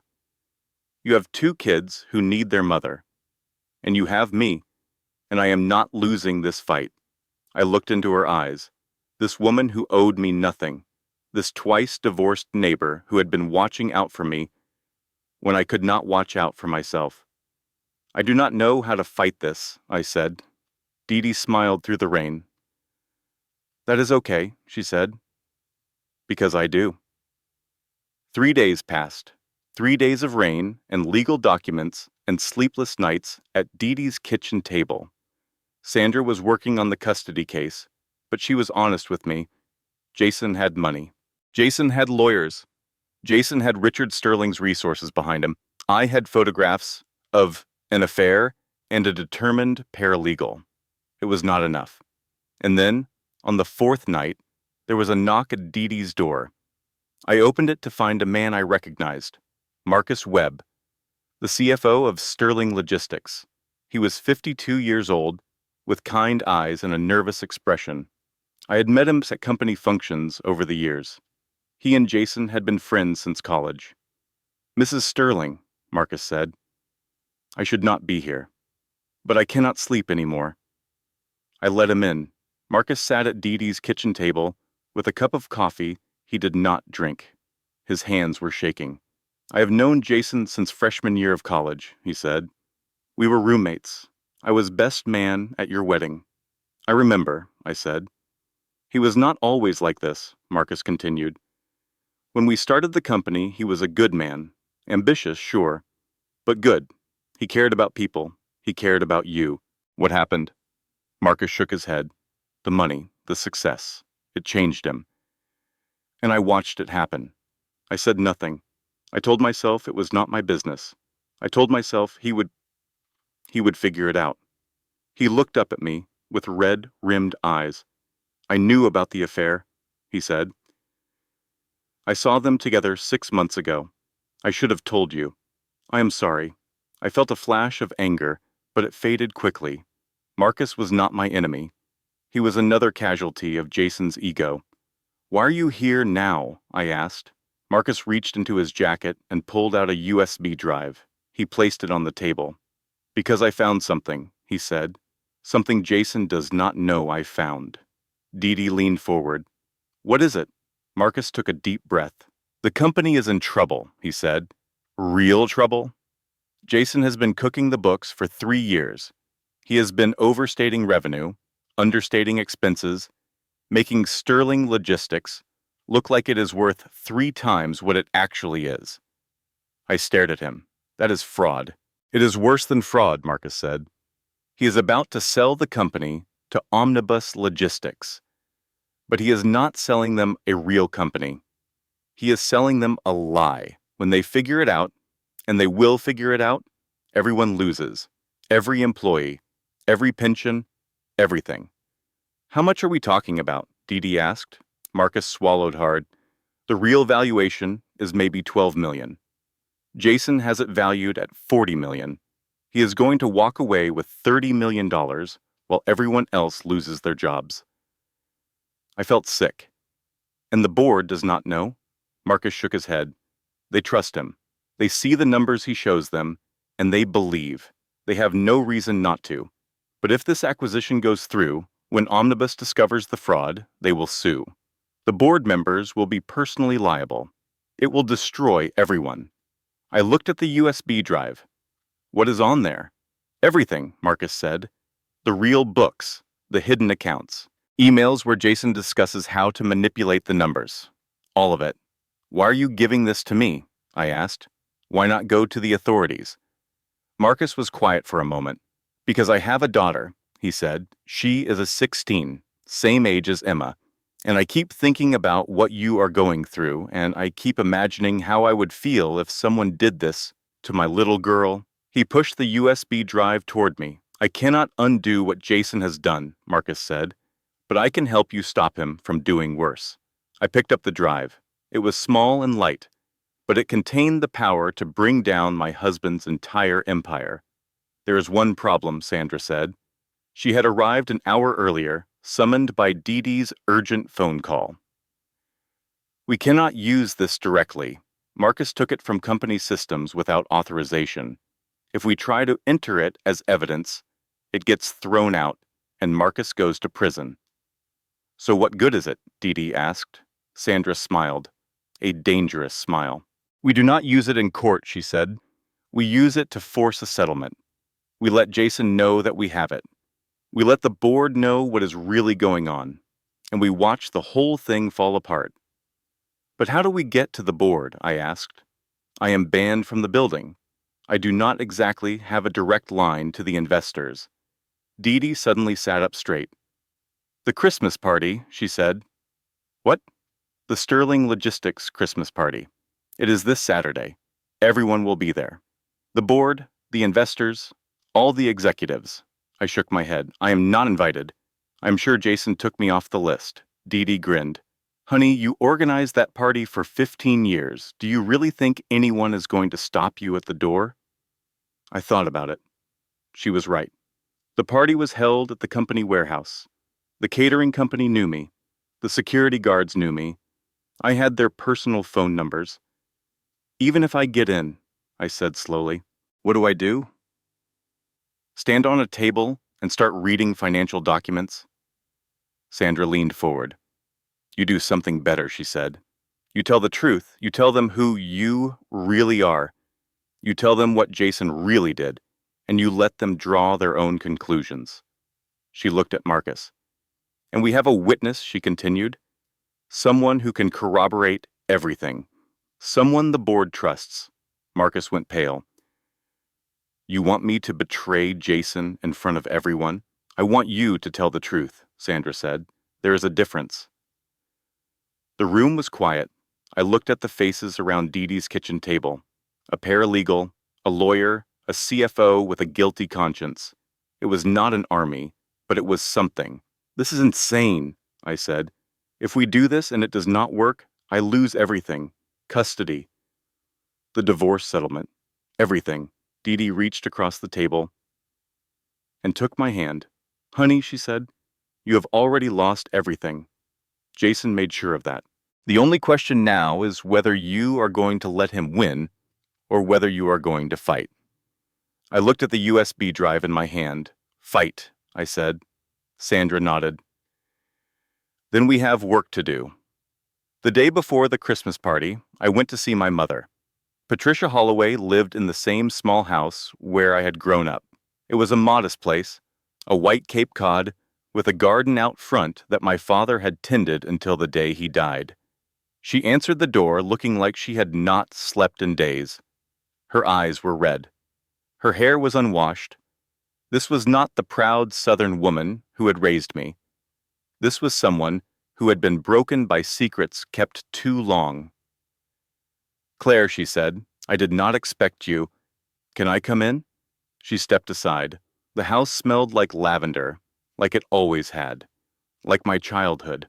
You have 2 kids who need their mother. And you have me, and I am not losing this fight. I looked into her eyes. This woman who owed me nothing. This twice-divorced neighbor who had been watching out for me when I could not watch out for myself. I do not know how to fight this, I said. Dee Dee smiled through the rain. That is okay, she said. Because I do. 3 days passed. 3 days of rain and legal documents and sleepless nights at Dee Dee's kitchen table. Sandra was working on the custody case, but she was honest with me. Jason had money. Jason had lawyers. Jason had Richard Sterling's resources behind him. I had photographs of an affair and a determined paralegal. It was not enough. And then, on the fourth night, there was a knock at Dee Dee's door. I opened it to find a man I recognized, Marcus Webb, the CFO of Sterling Logistics. He was 52 years old, with kind eyes and a nervous expression. I had met him at company functions over the years. He and Jason had been friends since college. "Mrs. Sterling," Marcus said, "I should not be here, but I cannot sleep anymore." I let him in. Marcus sat at Dee Dee's kitchen table with a cup of coffee he did not drink. His hands were shaking. "I have known Jason since freshman year of college," he said. "We were roommates. I was best man at your wedding." "I remember," I said. "He was not always like this," Marcus continued. "When we started the company, he was a good man. Ambitious, sure, but good. He cared about people. He cared about you." "What happened?" Marcus shook his head. "The money, the success. It changed him." And I watched it happen. I said nothing. I told myself it was not my business. I told myself he would figure it out. He looked up at me with red-rimmed eyes. "I knew about the affair," he said. "I saw them together 6 months ago. I should have told you. I am sorry." I felt a flash of anger, but it faded quickly. Marcus was not my enemy. He was another casualty of Jason's ego. "Why are you here now?" I asked. Marcus reached into his jacket and pulled out a USB drive. He placed it on the table. "Because I found something," he said. "Something Jason does not know I found." Dee Dee leaned forward. "What is it?" Marcus took a deep breath. "The company is in trouble," he said. "Real trouble?" "Jason has been cooking the books for 3 years. He has been overstating revenue, understating expenses, making Sterling Logistics look like it is worth 3 times what it actually is." I stared at him. "That is fraud." "It is worse than fraud," Marcus said. "He is about to sell the company to Omnibus Logistics. But he is not selling them a real company. He is selling them a lie. When they figure it out, and they will figure it out, everyone loses. Every employee, every pension, everything." "How much are we talking about?" Dee Dee asked. Marcus swallowed hard. "The real valuation is maybe 12 million. Jason has it valued at 40 million. He is going to walk away with $30 million while everyone else loses their jobs." I felt sick. "And the board does not know?" Marcus shook his head. "They trust him. They see the numbers he shows them, and they believe. They have no reason not to. But if this acquisition goes through, when Omnibus discovers the fraud, they will sue. The board members will be personally liable. It will destroy everyone." I looked at the USB drive. "What is on there?" "Everything," Marcus said. "The real books, the hidden accounts. Emails where Jason discusses how to manipulate the numbers. All of it." "Why are you giving this to me?" I asked. "Why not go to the authorities?" Marcus was quiet for a moment. "Because I have a daughter," he said. "She is a 16, same age as Emma. And I keep thinking about what you are going through, and I keep imagining how I would feel if someone did this to my little girl." He pushed the USB drive toward me. "I cannot undo what Jason has done," Marcus said, "but I can help you stop him from doing worse." I picked up the drive. It was small and light, but it contained the power to bring down my husband's entire empire. "There is one problem," Sandra said. She had arrived an hour earlier, summoned by Dee Dee's urgent phone call. "We cannot use this directly. Marcus took it from company systems without authorization. If we try to enter it as evidence, it gets thrown out, and Marcus goes to prison." "So what good is it?" Dee Dee asked. Sandra smiled, a dangerous smile. "We do not use it in court," she said. "We use it to force a settlement. We let Jason know that we have it. We let the board know what is really going on, and we watch the whole thing fall apart." "But how do we get to the board?" I asked. "I am banned from the building. I do not exactly have a direct line to the investors." Dee Dee suddenly sat up straight. "The Christmas party," she said. What? The Sterling Logistics Christmas party. It is this Saturday. Everyone will be there. The board, the investors, all the executives. I shook my head. I am not invited. I'm sure Jason took me off the list. Dee Dee grinned. Honey, you organized that party for 15 years. Do you really think anyone is going to stop you at the door? I thought about it. She was right. The party was held at the company warehouse. The catering company knew me. The security guards knew me. I had their personal phone numbers. Even if I get in, I said slowly, what do I do? Stand on a table and start reading financial documents? Sandra leaned forward. You do something better, she said. You tell the truth. You tell them who you really are. You tell them what Jason really did, and you let them draw their own conclusions. She looked at Marcus. And we have a witness, she continued. Someone who can corroborate everything. Someone the board trusts. Marcus went pale. You want me to betray Jason in front of everyone? I want you to tell the truth, Sandra said. There is a difference. The room was quiet. I looked at the faces around Dee Dee's kitchen table. A paralegal, a lawyer, a CFO with a guilty conscience. It was not an army, but it was something. This is insane, I said. If we do this and it does not work, I lose everything. Custody. The divorce settlement. Everything. Dee Dee reached across the table and took my hand. Honey, she said, you have already lost everything. Jason made sure of that. The only question now is whether you are going to let him win or whether you are going to fight. I looked at the USB drive in my hand. Fight, I said. Sandra nodded. Then we have work to do. The day before the Christmas party, I went to see my mother. Patricia Holloway lived in the same small house where I had grown up. It was a modest place, a white Cape Cod, with a garden out front that my father had tended until the day he died. She answered the door looking like she had not slept in days. Her eyes were red. Her hair was unwashed. This was not the proud Southern woman who had raised me. This was someone who had been broken by secrets kept too long. Claire, she said, I did not expect you. Can I come in? She stepped aside. The house smelled like lavender, like it always had, like my childhood.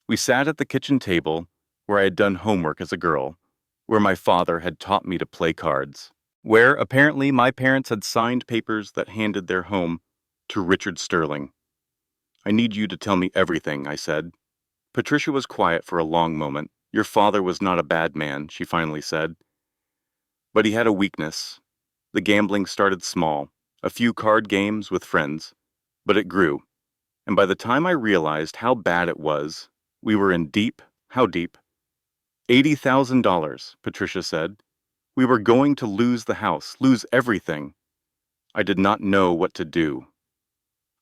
We sat at the kitchen table where I had done homework as a girl, where my father had taught me to play cards, where apparently my parents had signed papers that handed their home to Richard Sterling. I need you to tell me everything, I said. Patricia was quiet for a long moment. Your father was not a bad man, she finally said. But he had a weakness. The gambling started small, a few card games with friends, but it grew. And by the time I realized how bad it was, we were in deep, how deep? $80,000, Patricia said. We were going to lose the house, lose everything. I did not know what to do.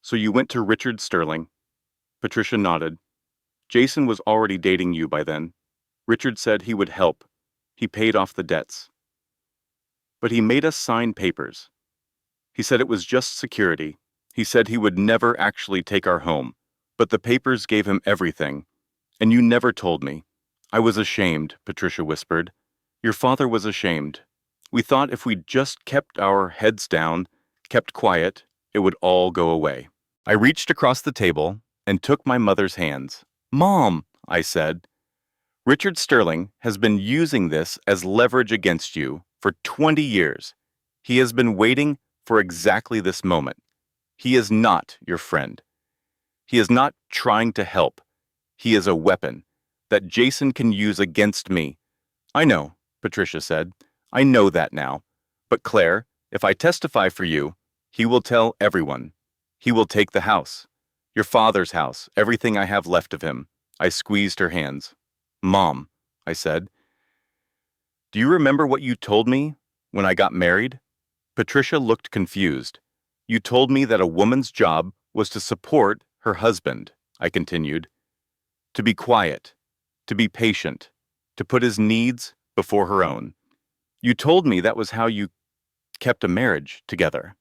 So you went to Richard Sterling. Patricia nodded. Jason was already dating you by then. Richard said he would help. He paid off the debts. But he made us sign papers. He said it was just security. He said he would never actually take our home. But the papers gave him everything. And you never told me. I was ashamed, Patricia whispered. Your father was ashamed. We thought if we just kept our heads down, kept quiet, it would all go away. I reached across the table and took my mother's hands. Mom, I said, Richard Sterling has been using this as leverage against you for 20 years. He has been waiting for exactly this moment. He is not your friend. He is not trying to help. He is a weapon that Jason can use against me. I know, Patricia said. I know that now. But Claire, if I testify for you, he will tell everyone. He will take the house. Your father's house, everything I have left of him. I squeezed her hands. Mom, I said, do you remember what you told me when I got married? Patricia looked confused. You told me that a woman's job was to support her husband, I continued. To be quiet, to be patient, to put his needs before her own. You told me that was how you kept a marriage together.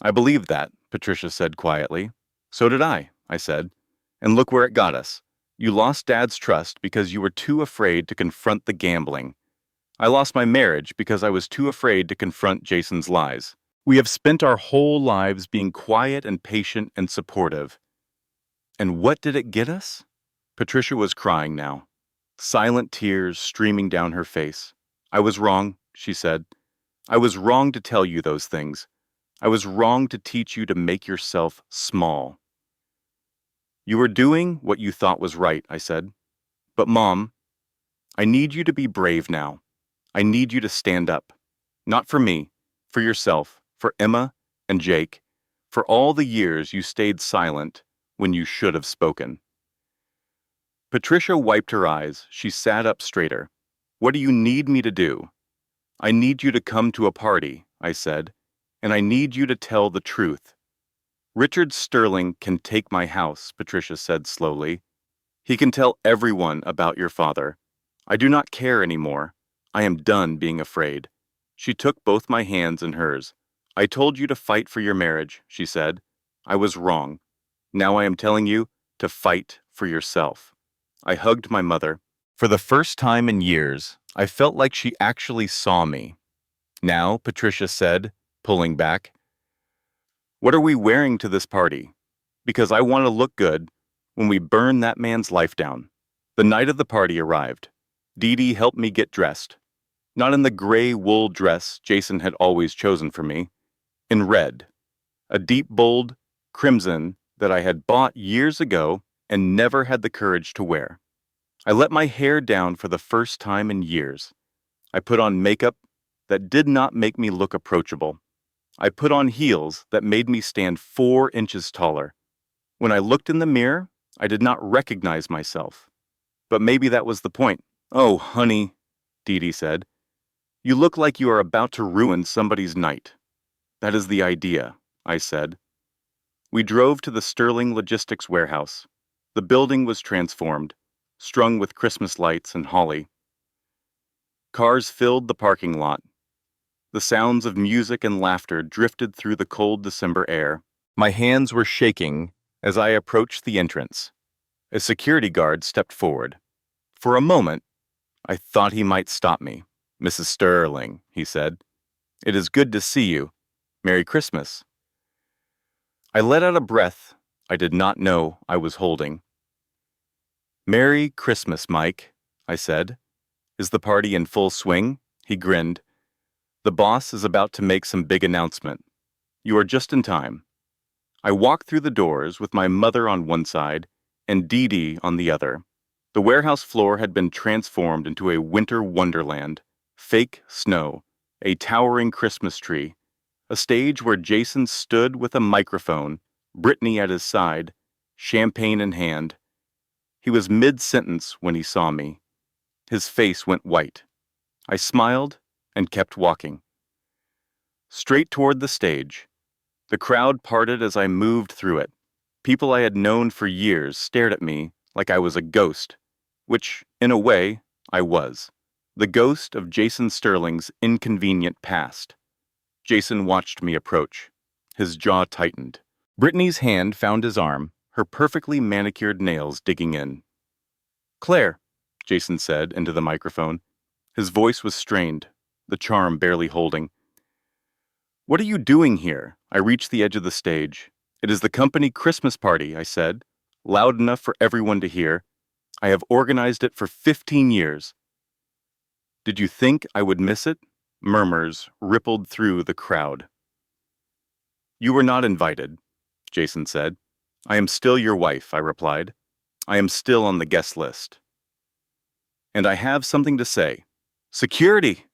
I believed that, Patricia said quietly. So did I said. And look where it got us. You lost Dad's trust because you were too afraid to confront the gambling. I lost my marriage because I was too afraid to confront Jason's lies. We have spent our whole lives being quiet and patient and supportive. And what did it get us? Patricia was crying now, silent tears streaming down her face. I was wrong, she said. I was wrong to tell you those things. I was wrong to teach you to make yourself small. You were doing what you thought was right, I said. But Mom, I need you to be brave now. I need you to stand up. Not for me, for yourself, for Emma and Jake, for all the years you stayed silent when you should have spoken. Patricia wiped her eyes. She sat up straighter. What do you need me to do? I need you to come to a party, I said, and I need you to tell the truth. Richard Sterling can take my house, Patricia said slowly. He can tell everyone about your father. I do not care anymore. I am done being afraid. She took both my hands in hers. I told you to fight for your marriage, she said. I was wrong. Now I am telling you to fight for yourself. I hugged my mother. For the first time in years, I felt like she actually saw me. Now, Patricia said, pulling back, what are we wearing to this party? Because I want to look good when we burn that man's life down. The night of the party arrived. Dee Dee helped me get dressed. Not in the gray wool dress Jason had always chosen for me. In red. A deep, bold crimson that I had bought years ago and never had the courage to wear. I let my hair down for the first time in years. I put on makeup that did not make me look approachable. I put on heels that made me stand 4 inches taller. When I looked in the mirror, I did not recognize myself. But maybe that was the point. Oh, honey, Dee Dee said. You look like you are about to ruin somebody's night. That is the idea, I said. We drove to the Sterling Logistics warehouse. The building was transformed, strung with Christmas lights and holly. Cars filled the parking lot. The sounds of music and laughter drifted through the cold December air. My hands were shaking as I approached the entrance. A security guard stepped forward. For a moment, I thought he might stop me. Mrs. Sterling, he said. It is good to see you. Merry Christmas. I let out a breath I did not know I was holding. Merry Christmas, Mike, I said. Is the party in full swing? He grinned. The boss is about to make some big announcement. You are just in time. I walked through the doors with my mother on one side and Dee Dee on the other. The warehouse floor had been transformed into a winter wonderland. Fake snow, a towering Christmas tree, a stage where Jason stood with a microphone, Brittany at his side, champagne in hand. He was mid-sentence when he saw me. His face went white. I smiled and kept walking. Straight toward the stage. The crowd parted as I moved through it. People I had known for years stared at me like I was a ghost, which, in a way, I was. The ghost of Jason Sterling's inconvenient past. Jason watched me approach. His jaw tightened. Brittany's hand found his arm, her perfectly manicured nails digging in. Claire, Jason said into the microphone. His voice was strained, the charm barely holding. What are you doing here? I reached the edge of the stage. It is the company Christmas party, I said, loud enough for everyone to hear. I have organized it for 15 years. Did you think I would miss it? Murmurs rippled through the crowd. You were not invited, Jason said. I am still your wife, I replied. I am still on the guest list. And I have something to say. Security!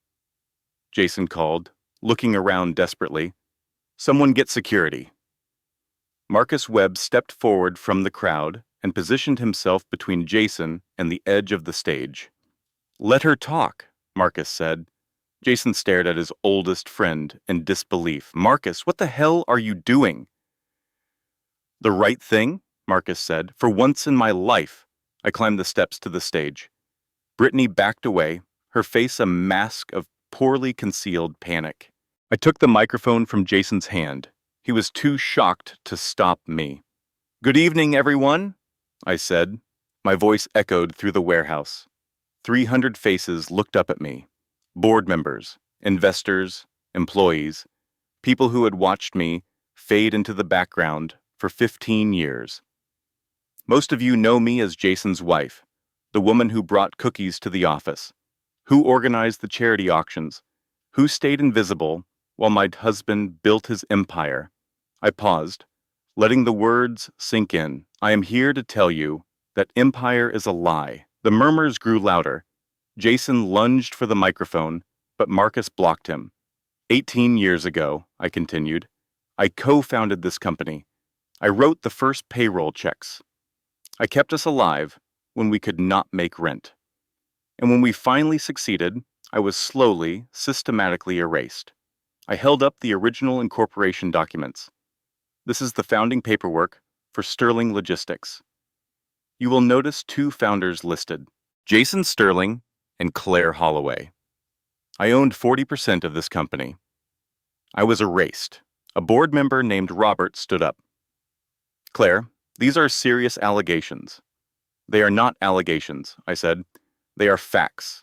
Jason called, looking around desperately. Someone get security. Marcus Webb stepped forward from the crowd and positioned himself between Jason and the edge of the stage. Let her talk, Marcus said. Jason stared at his oldest friend in disbelief. Marcus, what the hell are you doing? The right thing, Marcus said. For once in my life, I climbed the steps to the stage. Brittany backed away, her face a mask of poorly concealed panic. I took the microphone from Jason's hand. He was too shocked to stop me. Good evening, everyone, I said. My voice echoed through the warehouse. 300 faces looked up at me. Board members, investors, employees, people who had watched me fade into the background for 15 years. Most of you know me as Jason's wife, the woman who brought cookies to the office, who organized the charity auctions, who stayed invisible while my husband built his empire. I paused, letting the words sink in. I am here to tell you that empire is a lie. The murmurs grew louder. Jason lunged for the microphone, but Marcus blocked him. 18 years ago, I continued, I co-founded this company. I wrote the first payroll checks. I kept us alive when we could not make rent. And when we finally succeeded, I was slowly, systematically erased. I held up the original incorporation documents. This is the founding paperwork for Sterling Logistics. You will notice two founders listed, Jason Sterling and Claire Holloway. I owned 40% of this company. I was erased. A board member named Robert stood up. Claire, these are serious allegations. They are not allegations, I said. They are facts.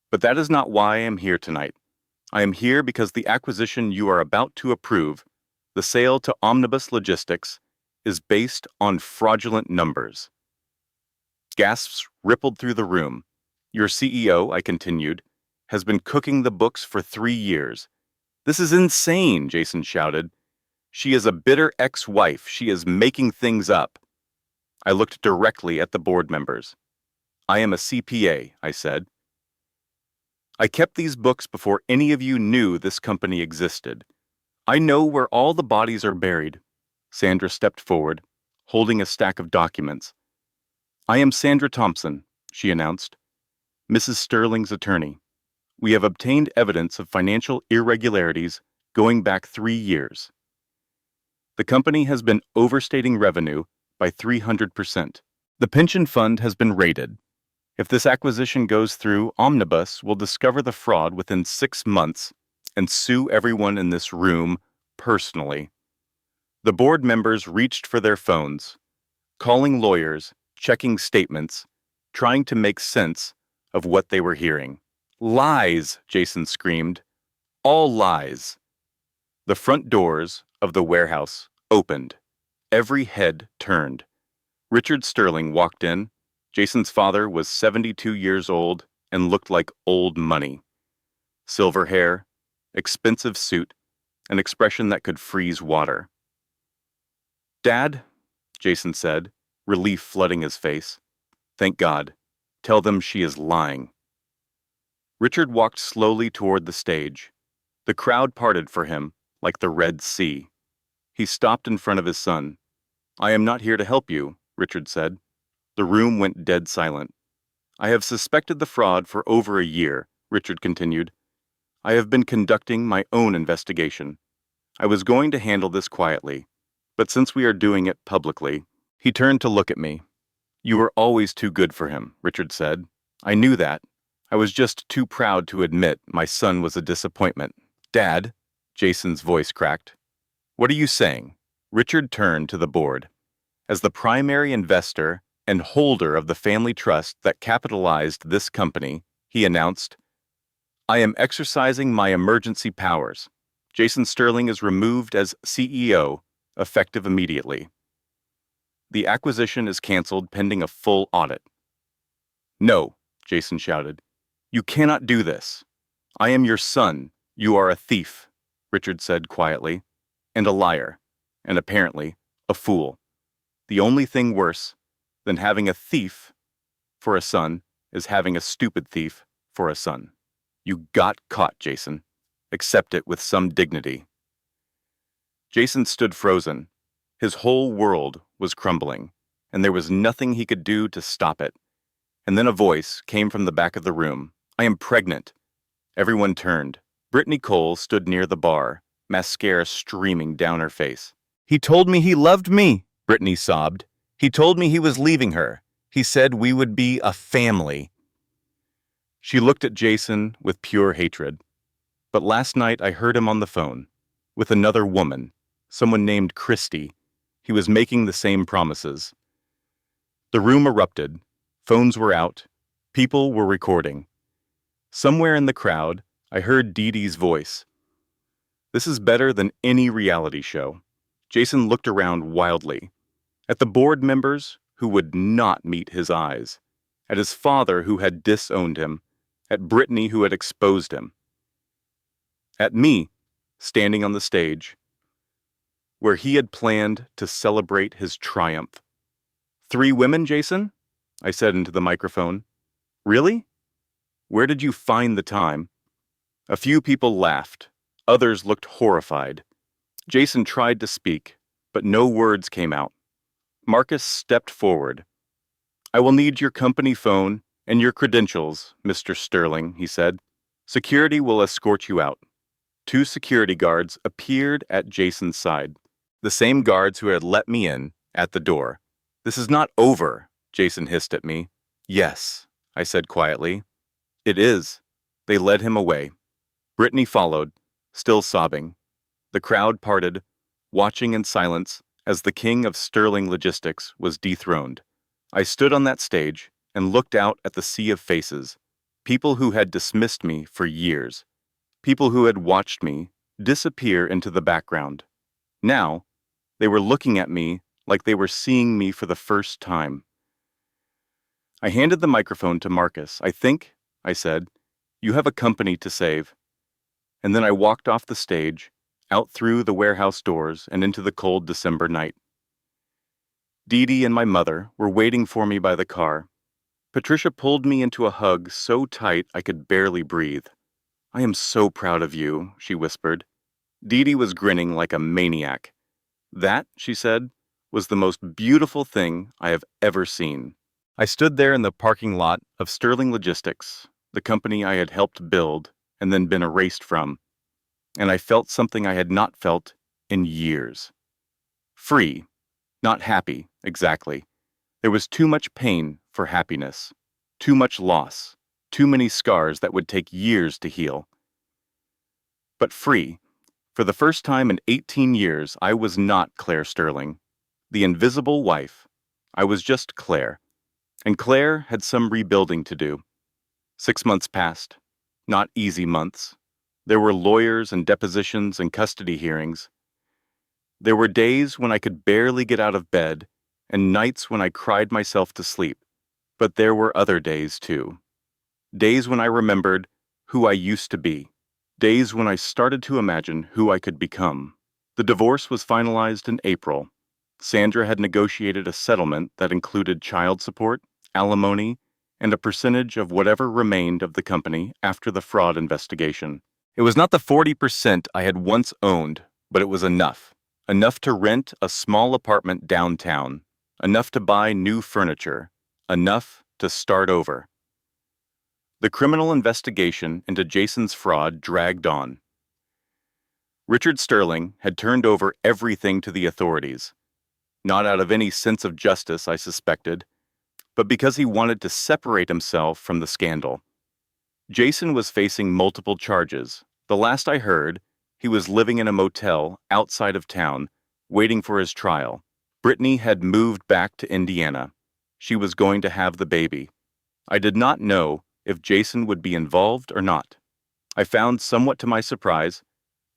But that is not why I am here tonight. I am here because the acquisition you are about to approve, the sale to Omnibus Logistics, is based on fraudulent numbers. Gasps rippled through the room. Your CEO, I continued, has been cooking the books for 3 years. This is insane, Jason shouted. She is a bitter ex-wife. She is making things up. I looked directly at the board members. I am a CPA, I said. I kept these books before any of you knew this company existed. I know where all the bodies are buried. Sandra stepped forward, holding a stack of documents. I am Sandra Thompson, she announced, Mrs. Sterling's attorney. We have obtained evidence of financial irregularities going back 3 years. The company has been overstating revenue by 300%. The pension fund has been raided. If this acquisition goes through, Omnibus will discover the fraud within 6 months and sue everyone in this room personally. The board members reached for their phones, calling lawyers, checking statements, trying to make sense of what they were hearing. Lies, Jason screamed. All lies. The front doors of the warehouse opened. Every head turned. Richard Sterling walked in. Jason's father was 72 years old and looked like old money. Silver hair, expensive suit, an expression that could freeze water. Dad, Jason said, relief flooding his face. Thank God. Tell them she is lying. Richard walked slowly toward the stage. The crowd parted for him, like the Red Sea. He stopped in front of his son. I am not here to help you, Richard said. The room went dead silent. I have suspected the fraud for over a year, Richard continued. I have been conducting my own investigation. I was going to handle this quietly, but since we are doing it publicly, he turned to look at me. You were always too good for him, Richard said. I knew that. I was just too proud to admit my son was a disappointment. Dad, Jason's voice cracked. What are you saying? Richard turned to the board. As the primary investor and holder of the family trust that capitalized this company, he announced, I am exercising my emergency powers. Jason Sterling is removed as CEO, effective immediately. The acquisition is canceled pending a full audit. No, Jason shouted. You cannot do this. I am your son. You are a thief, Richard said quietly, and a liar, and apparently a fool. The only thing worse than having a thief for a son is having a stupid thief for a son. You got caught, Jason. Accept it with some dignity. Jason stood frozen. His whole world was crumbling, and there was nothing he could do to stop it. And then a voice came from the back of the room. I am pregnant. Everyone turned. Brittany Cole stood near the bar, mascara streaming down her face. He told me he loved me, Brittany sobbed. He told me he was leaving her. He said we would be a family. She looked at Jason with pure hatred. But last night I heard him on the phone, with another woman, someone named Christy. He was making the same promises. The room erupted. Phones were out. People were recording. Somewhere in the crowd, I heard Dee Dee's voice. This is better than any reality show. Jason looked around wildly. At the board members who would not meet his eyes. At his father who had disowned him. At Brittany who had exposed him. At me, standing on the stage, where he had planned to celebrate his triumph. 3 women, Jason? I said into the microphone. Really? Where did you find the time? A few people laughed. Others looked horrified. Jason tried to speak, but no words came out. Marcus stepped forward. I will need your company phone and your credentials, Mr. Sterling, he said. Security will escort you out. 2 security guards appeared at Jason's side. The same guards who had let me in at the door. This is not over, Jason hissed at me. Yes, I said quietly. It is. They led him away. Brittany followed, still sobbing. The crowd parted, watching in silence as the king of Sterling Logistics was dethroned. I stood on that stage and looked out at the sea of faces, people who had dismissed me for years, people who had watched me disappear into the background. Now, they were looking at me like they were seeing me for the first time. I handed the microphone to Marcus. I said, you have a company to save. And then I walked off the stage, out through the warehouse doors and into the cold December night. Dee Dee and my mother were waiting for me by the car. Patricia pulled me into a hug so tight I could barely breathe. I am so proud of you, she whispered. Dee Dee was grinning like a maniac. That, she said, was the most beautiful thing I have ever seen. I stood there in the parking lot of Sterling Logistics, the company I had helped build and then been erased from, and I felt something I had not felt in years. Free, not happy, exactly. There was too much pain for happiness, too much loss, too many scars that would take years to heal. But free. For the first time in 18 years, I was not Claire Sterling, the invisible wife. I was just Claire. And Claire had some rebuilding to do. 6 months passed. Not easy months. There were lawyers and depositions and custody hearings. There were days when I could barely get out of bed and nights when I cried myself to sleep. But there were other days, too. Days when I remembered who I used to be. Days when I started to imagine who I could become. The divorce was finalized in April. Sandra had negotiated a settlement that included child support, alimony, and a percentage of whatever remained of the company after the fraud investigation. It was not the 40% I had once owned, but it was enough. Enough to rent a small apartment downtown. Enough to buy new furniture. Enough to start over. The criminal investigation into Jason's fraud dragged on. Richard Sterling had turned over everything to the authorities. Not out of any sense of justice, I suspected, but because he wanted to separate himself from the scandal. Jason was facing multiple charges. The last I heard, he was living in a motel outside of town, waiting for his trial. Brittany had moved back to Indiana. She was going to have the baby. I did not know if Jason would be involved or not. I found, somewhat to my surprise,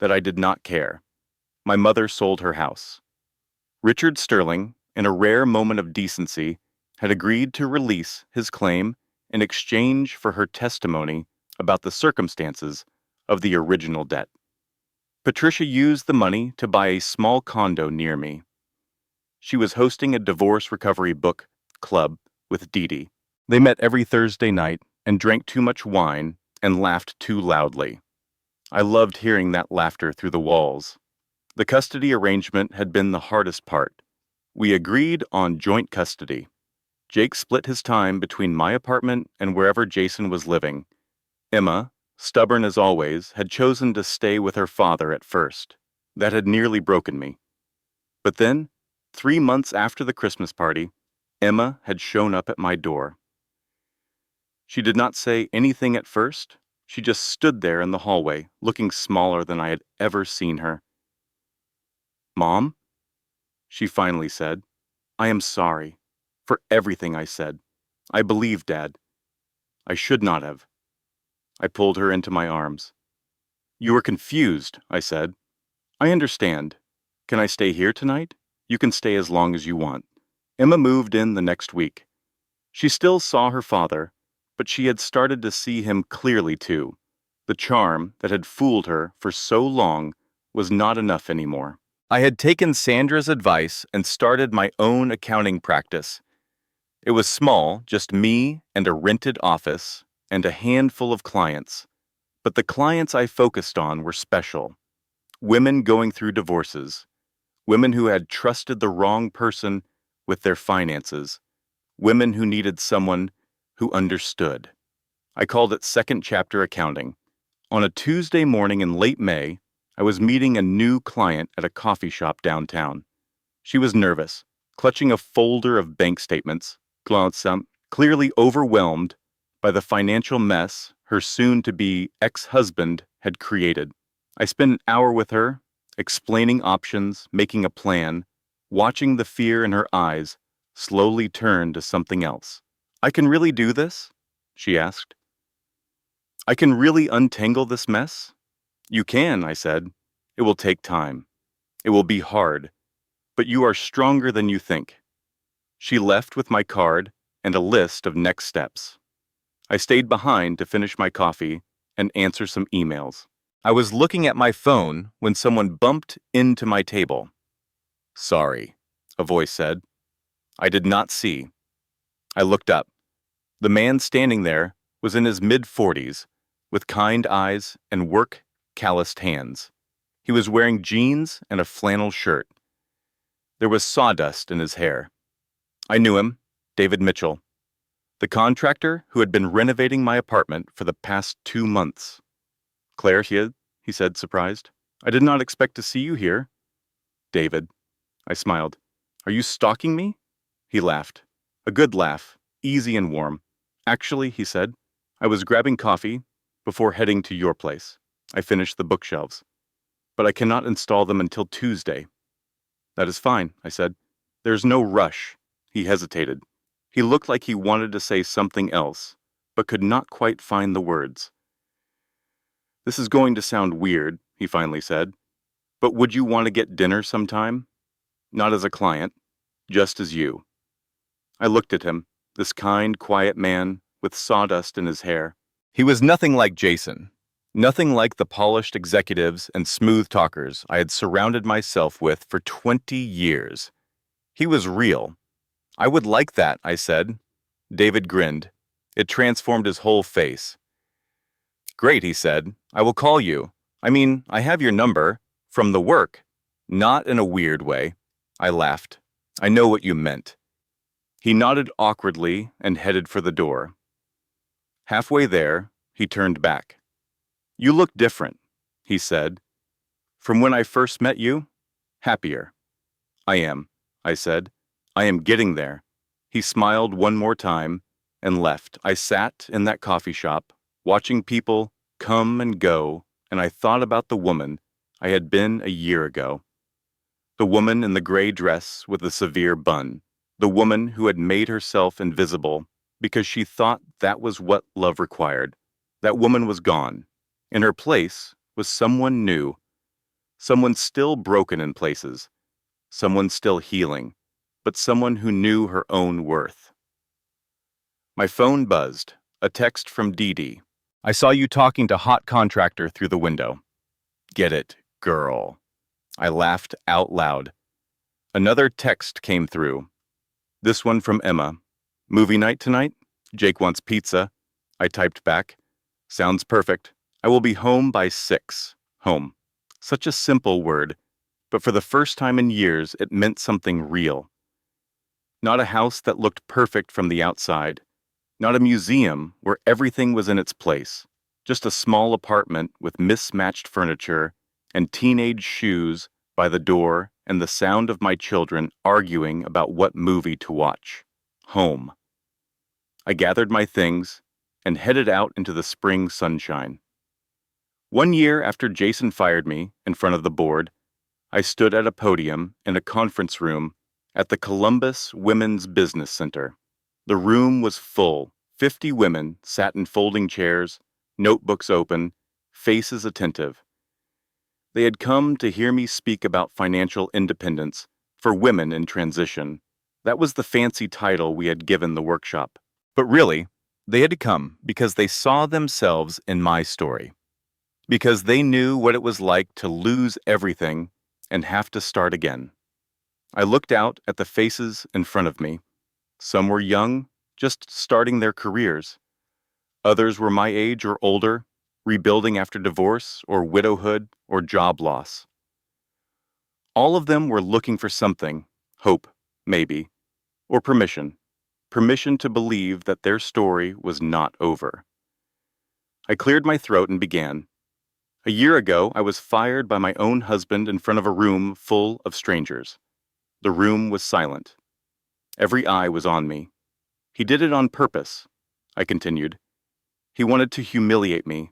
that I did not care. My mother sold her house. Richard Sterling, in a rare moment of decency, had agreed to release his claim in exchange for her testimony about the circumstances of the original debt. Patricia used the money to buy a small condo near me. She was hosting a divorce recovery book club with Dee Dee. They met every Thursday night and drank too much wine and laughed too loudly. I loved hearing that laughter through the walls. The custody arrangement had been the hardest part. We agreed on joint custody. Jake split his time between my apartment and wherever Jason was living. Emma, stubborn as always, had chosen to stay with her father at first. That had nearly broken me. But then, 3 months after the Christmas party, Emma had shown up at my door. She did not say anything at first. She just stood there in the hallway, looking smaller than I had ever seen her. "Mom?" she finally said. "I am sorry for everything I said. I believed, Dad. I should not have. I pulled her into my arms. You were confused, I said. I understand. Can I stay here tonight? You can stay as long as you want. Emma moved in the next week. She still saw her father, but she had started to see him clearly too. The charm that had fooled her for so long was not enough anymore. I had taken Sandra's advice and started my own accounting practice. It was small, just me and a rented office and a handful of clients. But the clients I focused on were special. Women going through divorces, women who had trusted the wrong person with their finances, women who needed someone who understood. I called it Second Chapter Accounting. On a Tuesday morning in late May, I was meeting a new client at a coffee shop downtown. She was nervous, clutching a folder of bank statements, clearly overwhelmed by the financial mess her soon-to-be ex-husband had created. I spent an hour with her, explaining options, making a plan, watching the fear in her eyes slowly turn to something else. I can really do this? She asked. I can really untangle this mess? You can, I said. It will take time. It will be hard. But you are stronger than you think. She left with my card and a list of next steps. I stayed behind to finish my coffee and answer some emails. I was looking at my phone when someone bumped into my table. Sorry, a voice said. I did not see. I looked up. The man standing there was in his mid-40s, with kind eyes and work-calloused hands. He was wearing jeans and a flannel shirt. There was sawdust in his hair. I knew him, David Mitchell, the contractor who had been renovating my apartment for the past 2 months. Claire, he said, surprised. I did not expect to see you here. David, I smiled. Are you stalking me? He laughed. A good laugh, easy and warm. Actually, he said, I was grabbing coffee before heading to your place. I finished the bookshelves. But I cannot install them until Tuesday. That is fine, I said. There's no rush. He hesitated. He looked like he wanted to say something else, but could not quite find the words. This is going to sound weird, he finally said, but would you want to get dinner sometime? Not as a client, just as you. I looked at him, this kind, quiet man with sawdust in his hair. He was nothing like Jason, nothing like the polished executives and smooth talkers I had surrounded myself with for 20 years. He was real. I would like that, I said. David grinned. It transformed his whole face. Great, he said. I will call you. I mean, I have your number. From the work. Not in a weird way. I laughed. I know what you meant. He nodded awkwardly and headed for the door. Halfway there, he turned back. You look different, he said. From when I first met you? Happier. I am, I said. I am getting there. He smiled one more time and left. I sat in that coffee shop, watching people come and go, and I thought about the woman I had been a year ago. The woman in the gray dress with the severe bun. The woman who had made herself invisible because she thought that was what love required. That woman was gone. In her place was someone new. Someone still broken in places. Someone still healing. But someone who knew her own worth. My phone buzzed, a text from Dee Dee. I saw you talking to hot contractor through the window. Get it, girl. I laughed out loud. Another text came through. This one from Emma. Movie night tonight? Jake wants pizza. I typed back. Sounds perfect. I will be home by 6. Home. Such a simple word, but for the first time in years it meant something real. Not a house that looked perfect from the outside. Not a museum where everything was in its place. Just a small apartment with mismatched furniture and teenage shoes by the door and the sound of my children arguing about what movie to watch. Home. I gathered my things and headed out into the spring sunshine. 1 year after Jason fired me in front of the board, I stood at a podium in a conference room at the Columbus Women's Business Center. The room was full. 50 women sat in folding chairs, notebooks open, faces attentive. They had come to hear me speak about financial independence for women in transition. That was the fancy title we had given the workshop. But really, they had come because they saw themselves in my story. Because they knew what it was like to lose everything and have to start again. I looked out at the faces in front of me. Some were young, just starting their careers. Others were my age or older, rebuilding after divorce or widowhood or job loss. All of them were looking for something, hope, maybe, or permission to believe that their story was not over. I cleared my throat and began. A year ago, I was fired by my own husband in front of a room full of strangers. The room was silent. Every eye was on me. He did it on purpose, I continued. He wanted to humiliate me.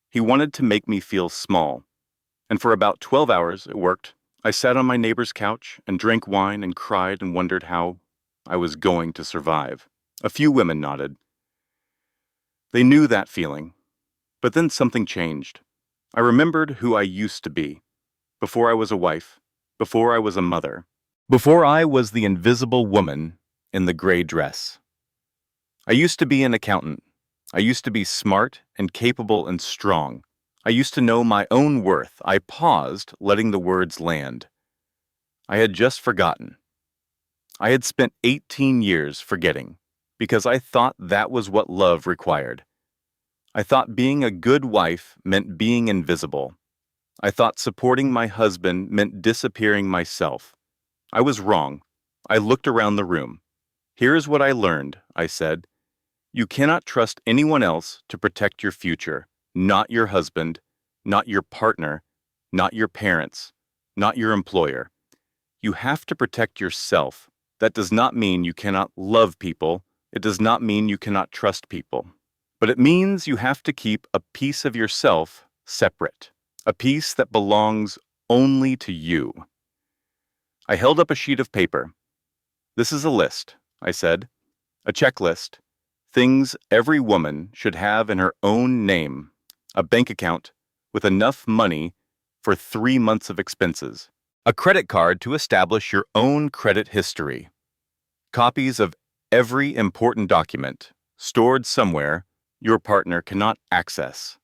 He wanted to make me feel small. And for about 12 hours, it worked. I sat on my neighbor's couch and drank wine and cried and wondered how I was going to survive. A few women nodded. They knew that feeling. But then something changed. I remembered who I used to be, before I was a wife, before I was a mother, before I was the invisible woman in the gray dress. I used to be an accountant. I used to be smart and capable and strong. I used to know my own worth. I paused, letting the words land. I had just forgotten. I had spent 18 years forgetting, because I thought that was what love required. I thought being a good wife meant being invisible. I thought supporting my husband meant disappearing myself. I was wrong. I looked around the room. Here's what I learned, I said. You cannot trust anyone else to protect your future, not your husband, not your partner, not your parents, not your employer. You have to protect yourself. That does not mean you cannot love people. It does not mean you cannot trust people. But it means you have to keep a piece of yourself separate, a piece that belongs only to you. I held up a sheet of paper. This is a list, I said, a checklist, things every woman should have in her own name, a bank account with enough money for 3 months of expenses, a credit card to establish your own credit history, copies of every important document stored somewhere your partner cannot access.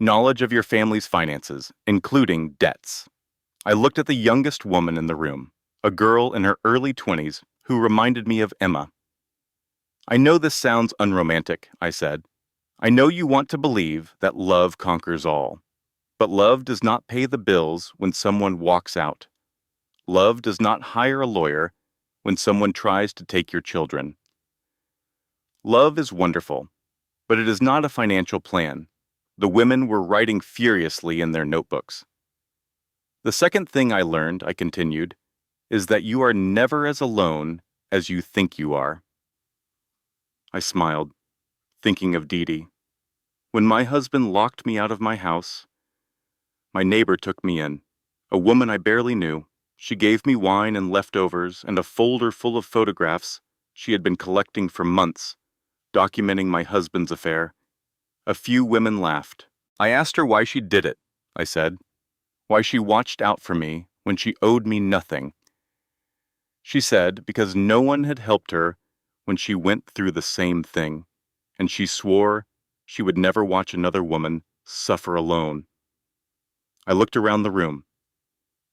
Knowledge of your family's finances, including debts. I looked at the youngest woman in the room, a girl in her early 20s who reminded me of Emma. I know this sounds unromantic, I said. I know you want to believe that love conquers all. But love does not pay the bills when someone walks out. Love does not hire a lawyer when someone tries to take your children. Love is wonderful. But it is not a financial plan. The women were writing furiously in their notebooks. The second thing I learned, I continued, is that you are never as alone as you think you are. I smiled, thinking of Dee Dee. When my husband locked me out of my house, my neighbor took me in, a woman I barely knew. She gave me wine and leftovers and a folder full of photographs she had been collecting for months, documenting my husband's affair. A few women laughed. I asked her why she did it, I said. Why she watched out for me when she owed me nothing. She said because no one had helped her when she went through the same thing, and she swore she would never watch another woman suffer alone. I looked around the room.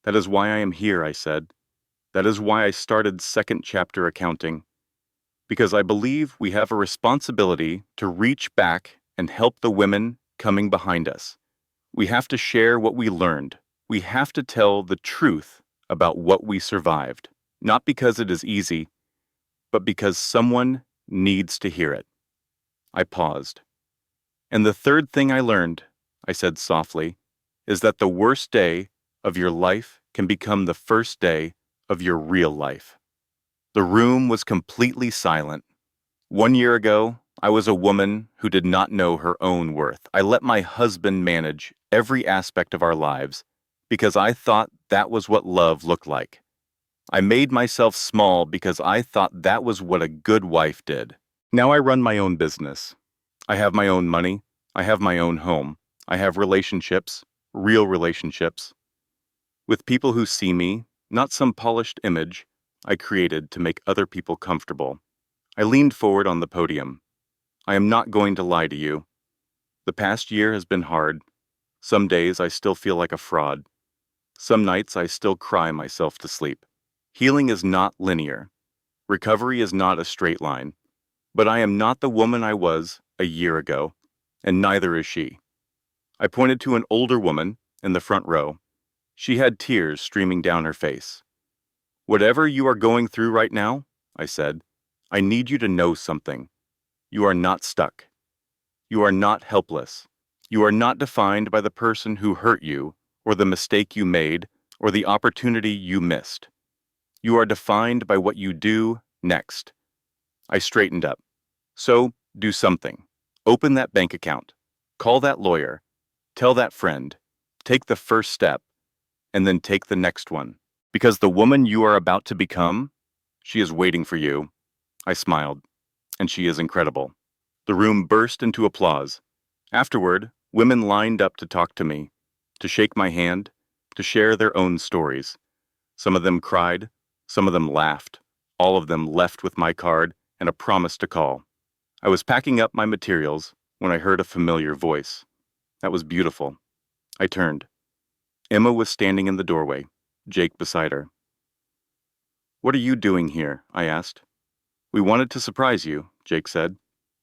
That is why I am here, I said. That is why I started second chapter accounting. Because I believe we have a responsibility to reach back and help the women coming behind us. We have to share what we learned. We have to tell the truth about what we survived, not because it is easy, but because someone needs to hear it. I paused. And the third thing I learned, I said softly, is that the worst day of your life can become the first day of your real life. The room was completely silent. 1 year ago, I was a woman who did not know her own worth. I let my husband manage every aspect of our lives because I thought that was what love looked like. I made myself small because I thought that was what a good wife did. Now I run my own business. I have my own money. I have my own home. I have relationships, real relationships, with people who see me, not some polished image I created to make other people comfortable. I leaned forward on the podium. I am not going to lie to you. The past year has been hard. Some days I still feel like a fraud. Some nights I still cry myself to sleep. Healing is not linear. Recovery is not a straight line. But I am not the woman I was a year ago, and neither is she. I pointed to an older woman in the front row. She had tears streaming down her face. Whatever you are going through right now, I said, I need you to know something. You are not stuck. You are not helpless. You are not defined by the person who hurt you, or the mistake you made, or the opportunity you missed. You are defined by what you do next. I straightened up. So, do something. Open that bank account. Call that lawyer. Tell that friend. Take the first step, and then take the next one. Because the woman you are about to become, she is waiting for you. I smiled, and she is incredible. The room burst into applause. Afterward, women lined up to talk to me, to shake my hand, to share their own stories. Some of them cried, some of them laughed. All of them left with my card and a promise to call. I was packing up my materials when I heard a familiar voice. That was beautiful. I turned. Emma was standing in the doorway, Jake beside her. "What are you doing here?" I asked. "We wanted to surprise you," Jake said.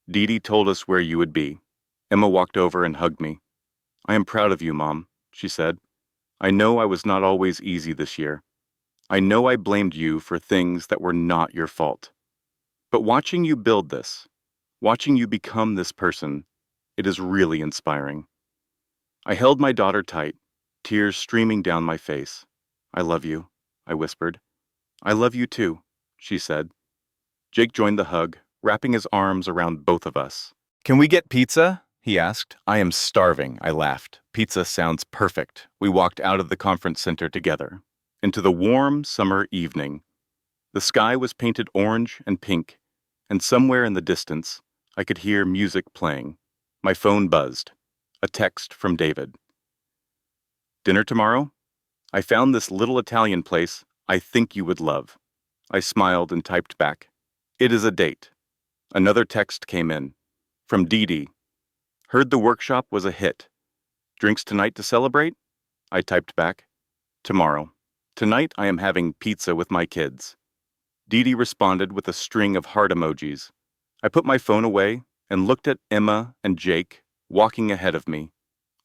"Dee Dee told us where you would be." Emma walked over and hugged me. "I am proud of you, Mom," she said. "I know I was not always easy this year. I know I blamed you for things that were not your fault. But watching you build this, watching you become this person, it is really inspiring." I held my daughter tight, tears streaming down my face. "I love you," I whispered. "I love you too," she said. Jake joined the hug, wrapping his arms around both of us. "Can we get pizza?" he asked. "I am starving," I laughed. "Pizza sounds perfect." We walked out of the conference center together, into the warm summer evening. The sky was painted orange and pink, and somewhere in the distance, I could hear music playing. My phone buzzed. A text from David. "Dinner tomorrow? I found this little Italian place I think you would love." I smiled and typed back, "It is a date." Another text came in. From Dee Dee. "Heard the workshop was a hit. Drinks tonight to celebrate?" I typed back, "Tomorrow. Tonight I am having pizza with my kids." Dee Dee responded with a string of heart emojis. I put my phone away and looked at Emma and Jake walking ahead of me,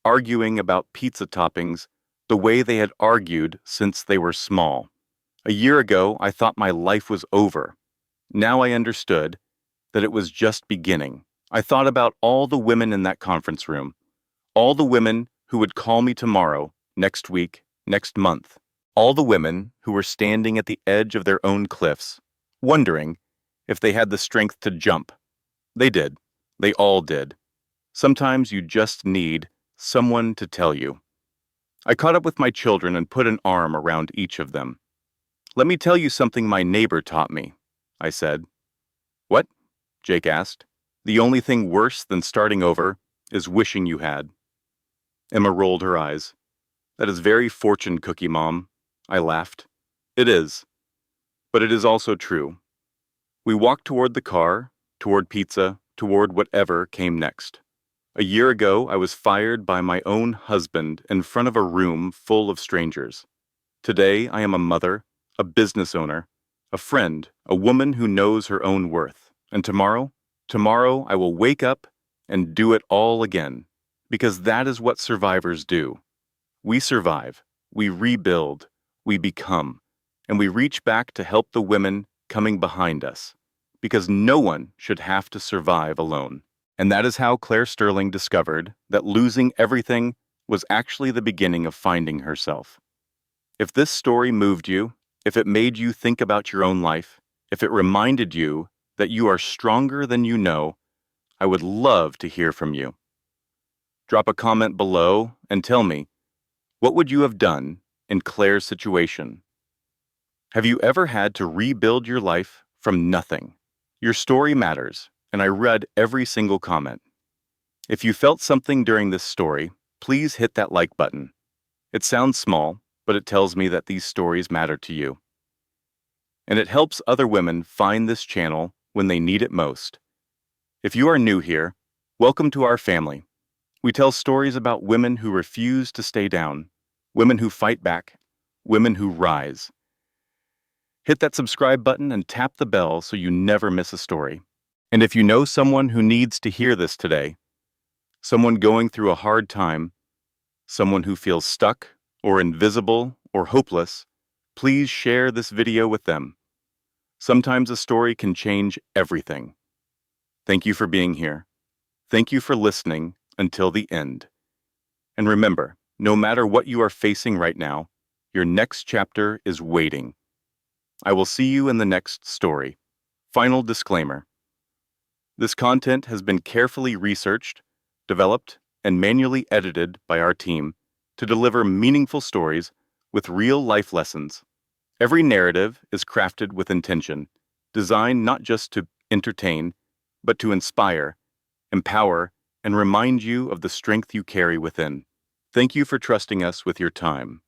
arguing about pizza toppings the way they had argued since they were small. A year ago, I thought my life was over. Now I understood that it was just beginning. I thought about all the women in that conference room, all the women who would call me tomorrow, next week, next month, all the women who were standing at the edge of their own cliffs, wondering if they had the strength to jump. They did. They all did. Sometimes you just need someone to tell you. I caught up with my children and put an arm around each of them. "Let me tell you something my neighbor taught me," I said. "What?" Jake asked. "The only thing worse than starting over is wishing you had." Emma rolled her eyes. "That is very fortune cookie, Mom." I laughed. "It is. But it is also true." We walked toward the car, toward pizza, toward whatever came next. A year ago, I was fired by my own husband in front of a room full of strangers. Today, I am a mother, a business owner, a friend, a woman who knows her own worth. And tomorrow I will wake up and do it all again, because that is what survivors do. We survive, we rebuild, we become, and we reach back to help the women coming behind us, because no one should have to survive alone. And that is how Claire Sterling discovered that losing everything was actually the beginning of finding herself. If this story moved you, if it made you think about your own life, if it reminded you that you are stronger than you know, I would love to hear from you. Drop a comment below and tell me, what would you have done in Claire's situation? Have you ever had to rebuild your life from nothing? Your story matters, and I read every single comment. If you felt something during this story, please hit that like button. It sounds small, but it tells me that these stories matter to you. And it helps other women find this channel when they need it most. If you are new here, welcome to our family. We tell stories about women who refuse to stay down, women who fight back, women who rise. Hit that subscribe button and tap the bell so you never miss a story. And if you know someone who needs to hear this today, someone going through a hard time, someone who feels stuck or invisible or hopeless, please share this video with them. Sometimes a story can change everything. Thank you for being here. Thank you for listening until the end. And remember, no matter what you are facing right now, your next chapter is waiting. I will see you in the next story. Final disclaimer. This content has been carefully researched, developed, and manually edited by our team to deliver meaningful stories with real life lessons. Every narrative is crafted with intention, designed not just to entertain, but to inspire, empower, and remind you of the strength you carry within. Thank you for trusting us with your time.